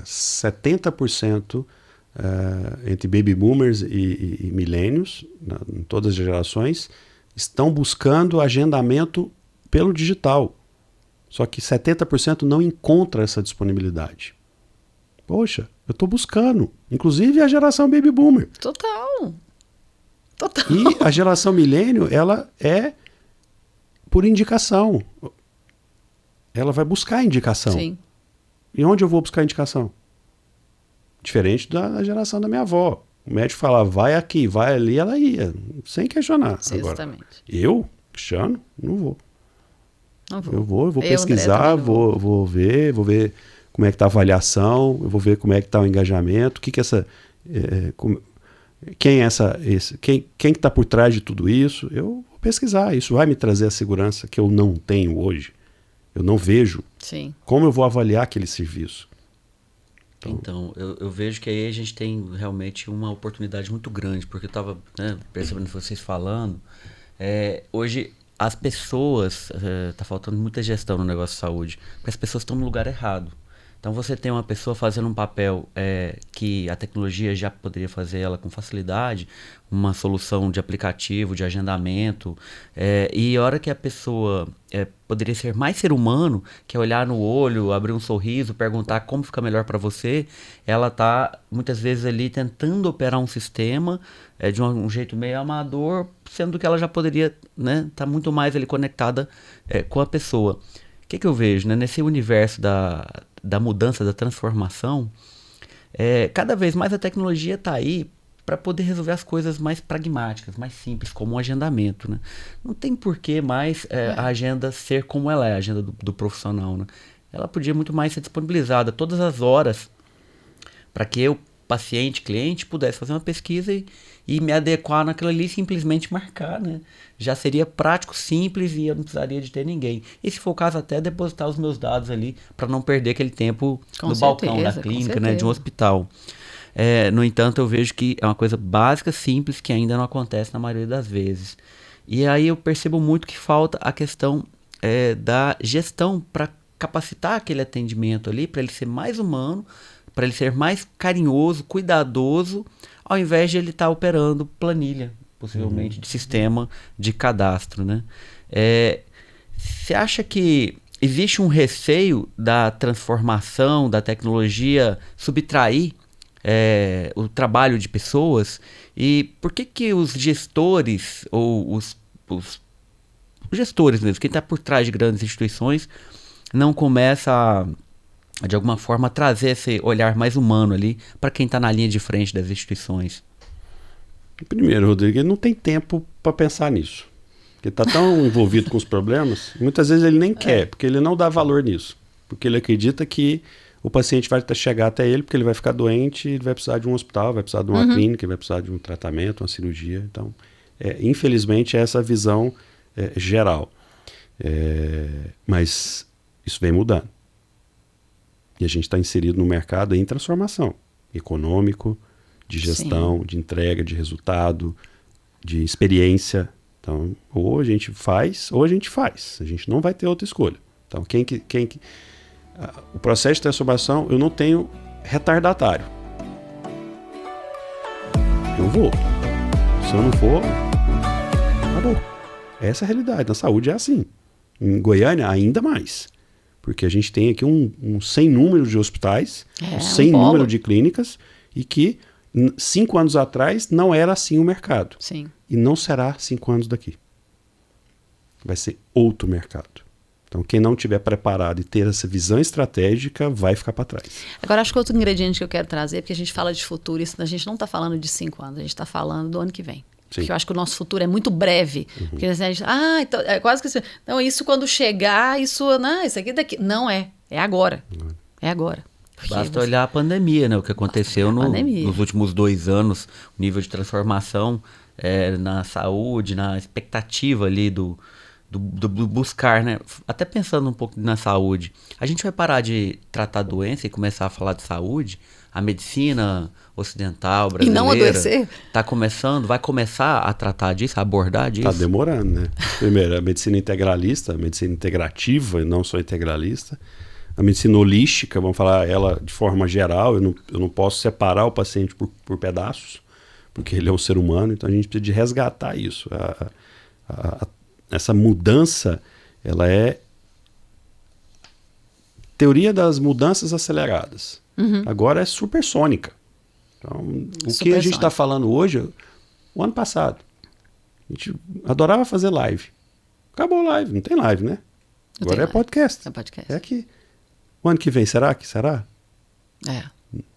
70% entre baby boomers e millennials, em todas as gerações, estão buscando agendamento pelo digital. Só que 70% não encontra essa disponibilidade. Poxa, eu estou buscando. Inclusive a geração baby boomer. Total. E a geração milênio, ela é por indicação. Ela vai buscar indicação. Sim. E onde eu vou buscar indicação? Diferente da geração da minha avó. O médico falava, vai aqui, vai ali, ela ia. Sem questionar. Exatamente. Agora, eu, Cristiano, não vou. Eu vou pesquisar, André, vou ver como é que está a avaliação, eu vou ver como é que está o engajamento, quem está por trás de tudo isso. Eu vou pesquisar, isso vai me trazer a segurança que eu não tenho hoje. Eu não vejo. Sim. Como eu vou avaliar aquele serviço? Então, eu vejo que aí a gente tem realmente uma oportunidade muito grande, porque eu estava percebendo vocês falando, hoje as pessoas, tá faltando muita gestão no negócio de saúde, porque as pessoas estão no lugar errado. Então você tem uma pessoa fazendo um papel que a tecnologia já poderia fazer ela com facilidade, uma solução de aplicativo, de agendamento, e a hora que a pessoa poderia ser mais ser humano, que é olhar no olho, abrir um sorriso, perguntar como fica melhor para você, ela está muitas vezes ali tentando operar um sistema de um jeito meio amador, sendo que ela já poderia tá muito mais ali conectada com a pessoa. O que eu vejo nesse universo da mudança, da transformação, cada vez mais a tecnologia está aí para poder resolver as coisas mais pragmáticas, mais simples, como o agendamento. Não tem por que mais a agenda ser como ela é, a agenda do profissional. Ela podia muito mais ser disponibilizada todas as horas para que eu, paciente, cliente, pudesse fazer uma pesquisa e me adequar naquilo ali e simplesmente marcar. Já seria prático, simples e eu não precisaria de ter ninguém. E se for o caso, até depositar os meus dados ali para não perder aquele tempo no balcão da clínica, de um hospital. No entanto, eu vejo que é uma coisa básica, simples, que ainda não acontece na maioria das vezes. E aí eu percebo muito que falta a questão da gestão para capacitar aquele atendimento ali, para ele ser mais humano, para ele ser mais carinhoso, cuidadoso, ao invés de ele estar operando planilha, possivelmente, de sistema de cadastro. Você acha que existe um receio da transformação, da tecnologia subtrair o trabalho de pessoas? E por que os gestores, ou os gestores mesmo, quem está por trás de grandes instituições, não começa a, de alguma forma, trazer esse olhar mais humano ali para quem está na linha de frente das instituições? Primeiro, Rodrigo, ele não tem tempo para pensar nisso. Porque está tão envolvido com os problemas, muitas vezes ele nem quer, porque ele não dá valor nisso. Porque ele acredita que o paciente vai chegar até ele porque ele vai ficar doente, ele vai precisar de um hospital, vai precisar de uma clínica, vai precisar de um tratamento, uma cirurgia. Então, infelizmente, essa é a visão geral. Mas isso vem mudando. E a gente está inserido no mercado em transformação econômico, de gestão, de entrega, de resultado, de experiência. Então, ou a gente faz, ou a gente faz. A gente não vai ter outra escolha. Então, o processo de transformação, eu não tenho retardatário. Eu vou. Se eu não for, acabou. Essa é a realidade. Na saúde é assim. Em Goiânia, ainda mais. Porque a gente tem aqui um sem número de hospitais, sem número de clínicas, e que 5 anos atrás não era assim o mercado. Sim. E não será 5 anos daqui. Vai ser outro mercado. Então, quem não estiver preparado e ter essa visão estratégica vai ficar para trás. Agora, acho que outro ingrediente que eu quero trazer, porque a gente fala de futuro, a gente não está falando de 5 anos, a gente está falando do ano que vem. Sim. Porque eu acho que o nosso futuro é muito breve. Porque a gente, então, é quase que assim, não, isso quando chegar, isso aqui daqui. Não é. É agora. É agora. Basta olhar a pandemia, né? O que aconteceu nos últimos 2 anos, o nível de transformação na saúde, na expectativa ali do buscar, né? Até pensando um pouco na saúde. A gente vai parar de tratar doença e começar a falar de saúde? A medicina ocidental, brasileira... E não adoecer? Vai começar a tratar disso, a abordar disso? Está demorando, né? Primeiro, a medicina integralista, a medicina integrativa e não só integralista. A medicina holística, vamos falar ela de forma geral, eu não posso separar o paciente por pedaços, porque ele é um ser humano, então a gente precisa de resgatar isso. Essa mudança, ela é teoria das mudanças aceleradas. Agora é supersônica. Então, o que a gente está falando hoje, o ano passado, a gente adorava fazer live. Acabou a live, não tem live, né? Agora é podcast. É podcast. É aqui. O ano que vem, será que será? É.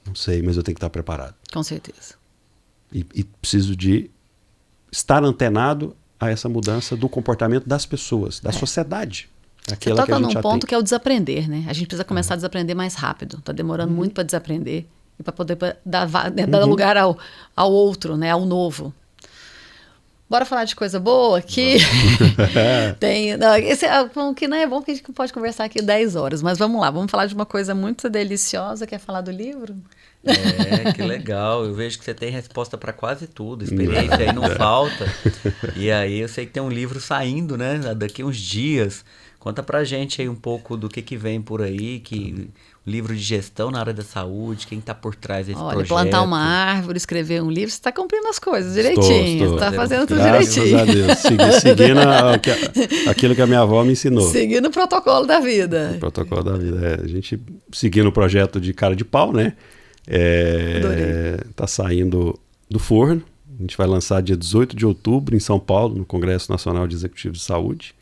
Não sei, mas eu tenho que estar preparado. Com certeza. E preciso de estar antenado a essa mudança do comportamento das pessoas, da sociedade. Você toca num ponto que é o desaprender, né? A gente precisa começar a desaprender mais rápido. Está demorando muito para desaprender e para poder dar lugar ao outro, né? Ao novo. Bora falar de coisa boa aqui. Esse é bom que não é bom que a gente pode conversar aqui 10 horas, mas vamos lá, vamos falar de uma coisa muito deliciosa. Quer falar do livro? Que legal. Eu vejo que você tem resposta para quase tudo. Experiência aí não falta. E aí eu sei que tem um livro saindo, né? Daqui uns dias. Conta pra gente aí um pouco do que vem por aí, o livro de gestão na área da saúde, quem está por trás desse projeto. Plantar uma árvore, escrever um livro, você está cumprindo as coisas direitinho. Você está fazendo tudo direitinho. Graças a Deus. Seguindo aquilo que a minha avó me ensinou. Seguindo o protocolo da vida. O protocolo da vida. A gente seguindo o projeto de cara de pau, né? Está saindo do forno. A gente vai lançar dia 18 de outubro em São Paulo, no Congresso Nacional de Executivos de Saúde.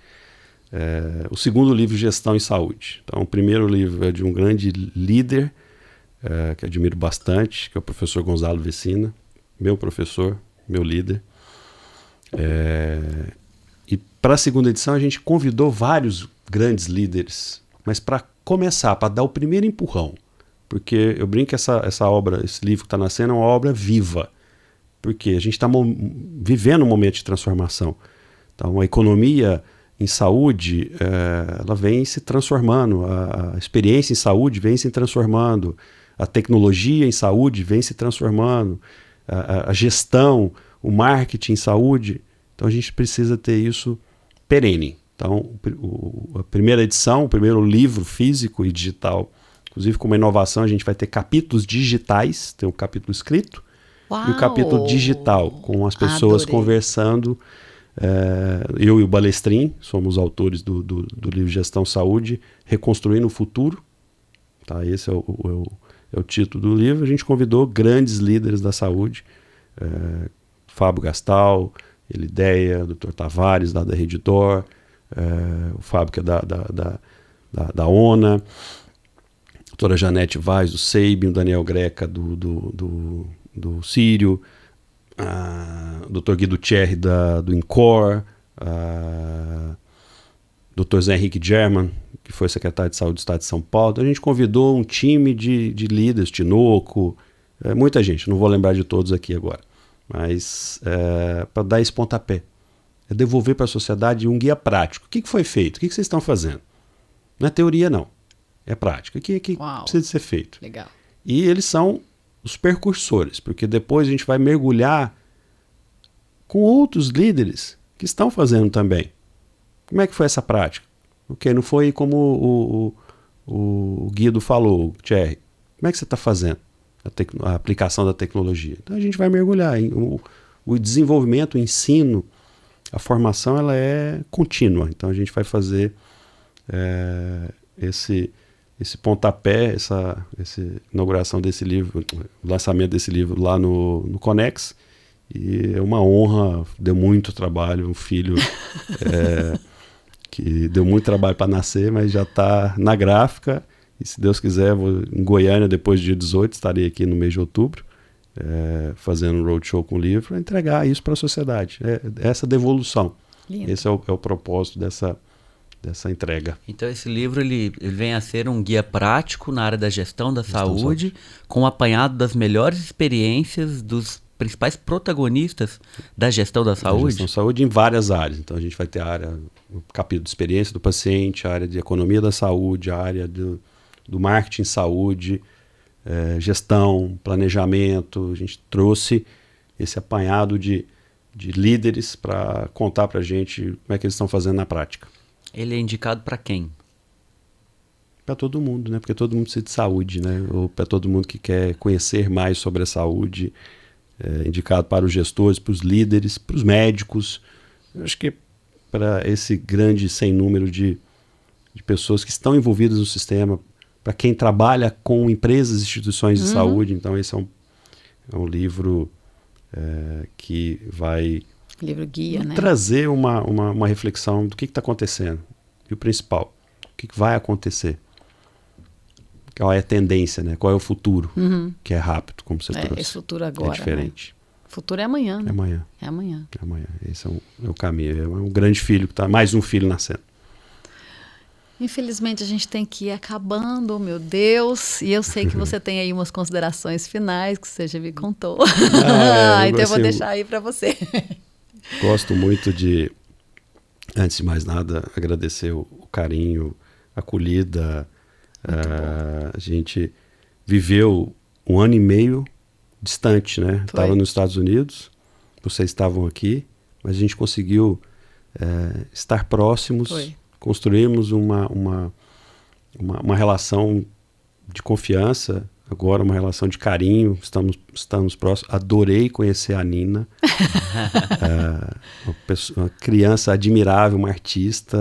O segundo livro, Gestão em Saúde. Então, o primeiro livro é de um grande líder, que admiro bastante, que é o professor Gonzalo Vecina, meu professor, meu líder. E para a segunda edição, a gente convidou vários grandes líderes, mas para começar, para dar o primeiro empurrão, porque eu brinco que essa obra, esse livro que está nascendo, é uma obra viva, porque a gente está vivendo um momento de transformação. Então, a economia em saúde, ela vem se transformando, a experiência em saúde vem se transformando, a tecnologia em saúde vem se transformando, a gestão, o marketing em saúde. Então a gente precisa ter isso perene. Então a primeira edição, o primeiro livro físico e digital, inclusive com uma inovação, a gente vai ter capítulos digitais, tem um capítulo escrito. Uau! E o capítulo digital, com as pessoas conversando. Eu e o Balestrin somos autores do livro Gestão Saúde, Reconstruindo o Futuro. Tá? Esse é o título do livro. A gente convidou grandes líderes da saúde, Fábio Gastal, Elideia, Dr. Tavares, da Redditor, o Fábio, que é da ONA, doutora Janete Vaz, do SEIB, o Daniel Greca, do Sírio, Dr. Guido Thierry do INCOR, Dr. Zé Henrique German, que foi secretário de Saúde do Estado de São Paulo. Então, a gente convidou um time de líderes, Tinoco, muita gente, não vou lembrar de todos aqui agora, mas para dar esse pontapé. É devolver para a sociedade um guia prático. O que foi feito? O que vocês estão fazendo? Não é teoria, não. É prática. O que precisa ser feito? Legal. E eles são os percursores, porque depois a gente vai mergulhar com outros líderes que estão fazendo também. Como é que foi essa prática? Okay, não foi como o Guido falou, Thierry. Como é que você está fazendo a aplicação da tecnologia? Então a gente vai mergulhar. O desenvolvimento, o ensino, a formação, ela é contínua. Então a gente vai fazer esse pontapé, essa inauguração desse livro, o lançamento desse livro lá no Conex. E é uma honra, deu muito trabalho, um filho que deu muito trabalho para nascer, mas já está na gráfica. E se Deus quiser, vou em Goiânia, depois do dia 18, estarei aqui no mês de outubro, fazendo um roadshow com o livro, para entregar isso para a sociedade. Essa devolução. Lindo. Esse é o propósito dessa entrega. Então esse livro ele vem a ser um guia prático na área da gestão da saúde, com um apanhado das melhores experiências dos principais protagonistas da gestão da saúde? Da gestão da saúde em várias áreas. Então a gente vai ter o capítulo de experiência do paciente, a área de economia da saúde, a área do marketing saúde, gestão, planejamento. A gente trouxe esse apanhado de líderes para contar para a gente como é que eles estão fazendo na prática. Ele é indicado para quem? Para todo mundo, né? Porque todo mundo precisa de saúde, né? Ou para todo mundo que quer conhecer mais sobre a saúde. Indicado para os gestores, para os líderes, para os médicos. Eu acho que para esse grande sem número de pessoas que estão envolvidas no sistema, para quem trabalha com empresas e instituições de saúde. Então esse é um livro que vai livro guia, né? Trazer uma reflexão do que está acontecendo. E o principal, o que vai acontecer. Qual é a tendência, né? Qual é o futuro, que é rápido, como você trouxe. Esse futuro agora, é diferente. Né? O futuro é amanhã, né? É amanhã. É amanhã. É amanhã. Esse é o caminho. É um grande filho, mais um filho nascendo. Infelizmente a gente tem que ir acabando, meu Deus. E eu sei que você tem aí umas considerações finais que você já me contou. Então eu vou deixar aí para você. Gosto muito de, antes de mais nada, agradecer o carinho, a acolhida. A gente viveu 1 ano e meio distante, né? Estava nos Estados Unidos, vocês estavam aqui, mas a gente conseguiu estar próximos, construirmos uma relação de confiança, agora uma relação de carinho, estamos próximos. Adorei conhecer a Nina, uma criança admirável, uma artista,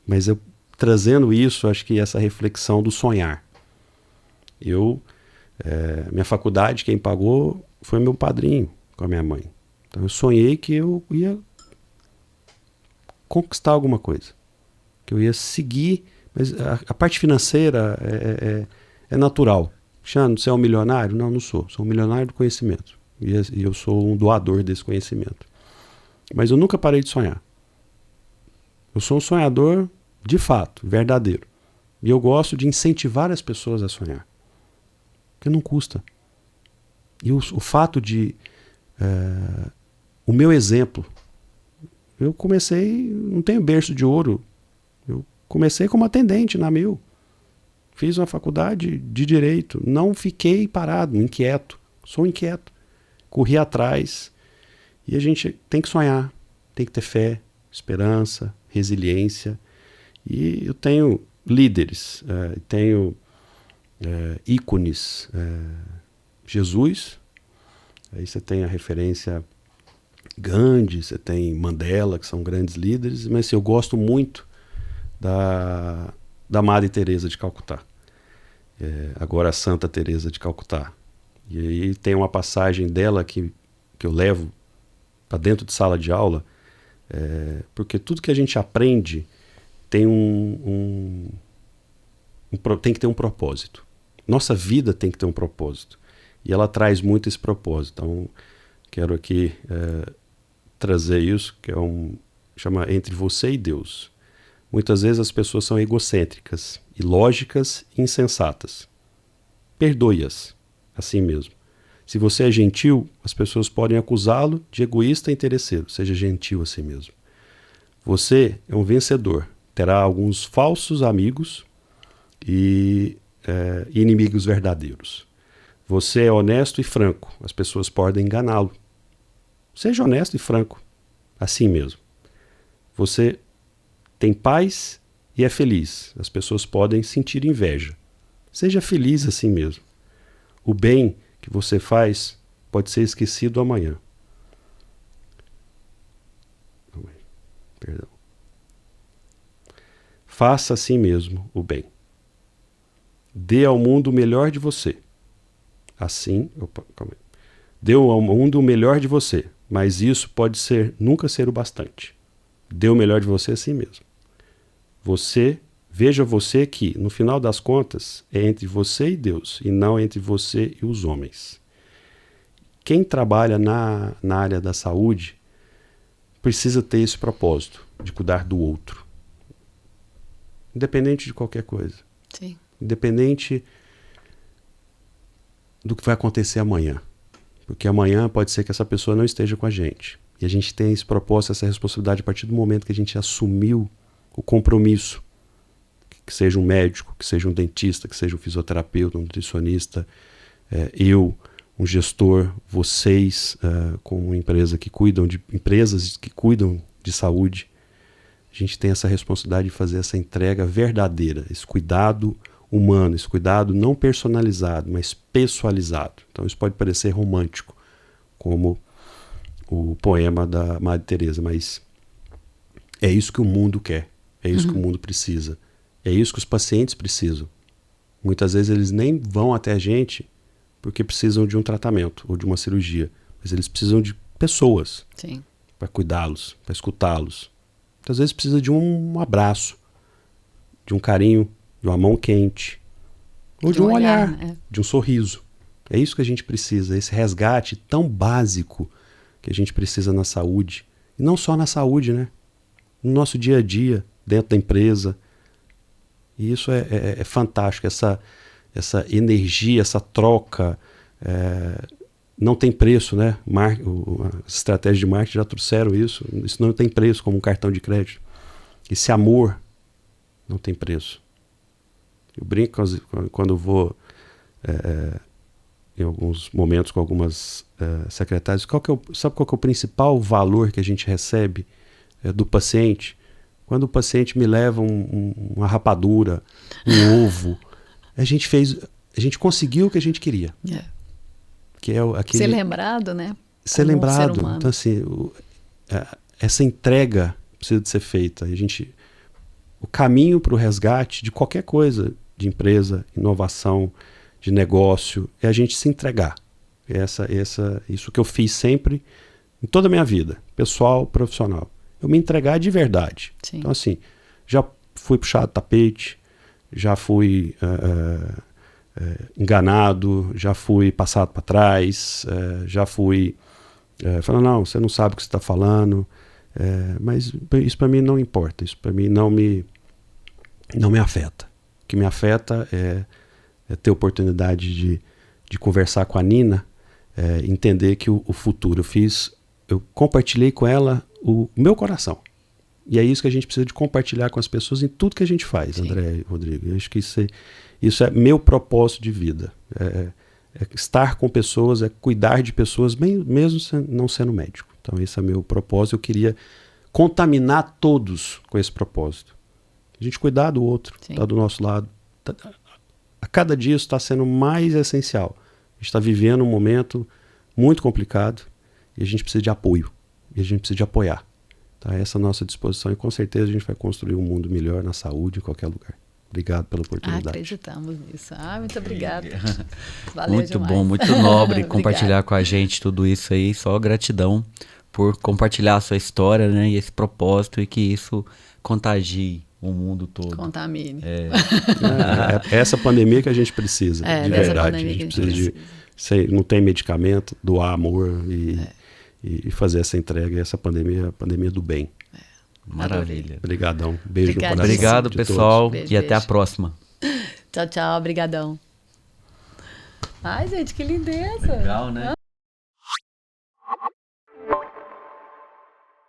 mas eu trazendo isso, acho que essa reflexão do sonhar. Minha faculdade, quem pagou foi meu padrinho com a minha mãe. Então eu sonhei que eu ia conquistar alguma coisa, que eu ia seguir, mas a parte financeira é natural. Xano, você é um milionário? Não sou. Sou um milionário do conhecimento. E eu sou um doador desse conhecimento. Mas eu nunca parei de sonhar. Eu sou um sonhador de fato, verdadeiro. E eu gosto de incentivar as pessoas a sonhar. Porque não custa. E o fato de... o meu exemplo. Eu comecei... Não tenho berço de ouro. Eu comecei como atendente na Mil. Fiz uma faculdade de Direito. Não fiquei parado, inquieto. Sou inquieto. Corri atrás. E a gente tem que sonhar. Tem que ter fé, esperança, resiliência. E eu tenho líderes, tenho ícones. Jesus, aí você tem a referência Gandhi, você tem Mandela, que são grandes líderes, mas assim, eu gosto muito da Madre Teresa de Calcutá, agora a Santa Teresa de Calcutá. E aí tem uma passagem dela que eu levo para dentro de sala de aula, porque tudo que a gente aprende tem tem que ter um propósito. Nossa vida tem que ter um propósito. E ela traz muito esse propósito. Então, quero aqui trazer isso, que chama Entre Você e Deus. Muitas vezes as pessoas são egocêntricas, ilógicas e insensatas. Perdoe-as, assim mesmo. Se você é gentil, as pessoas podem acusá-lo de egoísta e interesseiro. Seja gentil assim mesmo. Você é um vencedor. Terá alguns falsos amigos e inimigos verdadeiros. Você é honesto e franco. As pessoas podem enganá-lo. Seja honesto e franco. Assim mesmo. Você tem paz e é feliz. As pessoas podem sentir inveja. Seja feliz assim mesmo. O bem que você faz pode ser esquecido amanhã. Perdão. Faça assim mesmo o bem. Dê ao mundo o melhor de você. Assim, dê ao mundo o melhor de você, mas isso pode nunca ser o bastante. Dê o melhor de você assim mesmo. Veja você que, no final das contas, é entre você e Deus, e não entre você e os homens. Quem trabalha na área da saúde precisa ter esse propósito de cuidar do outro. Independente de qualquer coisa. Sim. Independente do que vai acontecer amanhã. Porque amanhã pode ser que essa pessoa não esteja com a gente. E a gente tem esse propósito, essa responsabilidade a partir do momento que a gente assumiu o compromisso. Que seja um médico, que seja um dentista, que seja um fisioterapeuta, um nutricionista, um gestor, vocês, com uma empresa empresas que cuidam de saúde. A gente tem essa responsabilidade de fazer essa entrega verdadeira, esse cuidado humano, esse cuidado não personalizado, mas pessoalizado. Então isso pode parecer romântico, como o poema da Madre Teresa, mas é isso que o mundo quer, é isso que o mundo precisa, é isso que os pacientes precisam. Muitas vezes eles nem vão até a gente porque precisam de um tratamento ou de uma cirurgia, mas eles precisam de pessoas para cuidá-los, para escutá-los. Muitas vezes precisa de um abraço, de um carinho, de uma mão quente, ou de um olhar, de um sorriso. É isso que a gente precisa, esse resgate tão básico que a gente precisa na saúde. E não só na saúde, né? No nosso dia a dia, dentro da empresa. E isso é fantástico, essa energia, essa troca, não tem preço, né? As estratégias de marketing já trouxeram isso. Isso não tem preço como um cartão de crédito. Esse amor não tem preço. Eu brinco quando eu vou em alguns momentos com algumas secretárias. Sabe qual que é o principal valor que a gente recebe do paciente? Quando o paciente me leva uma rapadura, um ovo, a gente conseguiu o que a gente queria. Que é ser lembrado, né? Ser lembrado. Então, assim, essa entrega precisa de ser feita. O caminho para o resgate de qualquer coisa, de empresa, inovação, de negócio, é a gente se entregar. Isso que eu fiz sempre, em toda a minha vida, pessoal, profissional. Eu me entregar de verdade. Sim. Então, assim, já fui puxado tapete, já fui enganado, já fui passado para trás, já fui falando, não, você não sabe o que você está falando, mas isso para mim não importa, isso para mim não me afeta. O que me afeta é ter oportunidade de conversar com a Nina, entender que o futuro eu compartilhei com ela o meu coração. E é isso que a gente precisa de compartilhar com as pessoas em tudo que a gente faz, Sim. André e Rodrigo. Eu acho que isso é meu propósito de vida. É estar com pessoas, é cuidar de pessoas, mesmo não sendo médico. Então esse é meu propósito. Eu queria contaminar todos com esse propósito. A gente cuidar do outro, estar do nosso lado. A cada dia isso está sendo mais essencial. A gente está vivendo um momento muito complicado e a gente precisa de apoio. E a gente precisa de apoiar. Tá? Essa é a nossa disposição e com certeza a gente vai construir um mundo melhor na saúde em qualquer lugar. Obrigado pela oportunidade. Acreditamos nisso. Muito obrigada. Valeu muito demais. Bom, muito nobre compartilhar com a gente tudo isso aí. Só gratidão por compartilhar a sua história, né, e esse propósito e que isso contagie o mundo todo. Contamine. É essa pandemia que a gente precisa, de verdade. A gente precisa não tem medicamento, doar amor e fazer essa entrega. Essa pandemia é a pandemia do bem. Maravilha. Obrigadão. Beijo no coração. Obrigado, de pessoal. Beijo, e até a beijo. próxima. Tchau, tchau. Obrigadão. Ai, gente, que lindeza. Legal, né?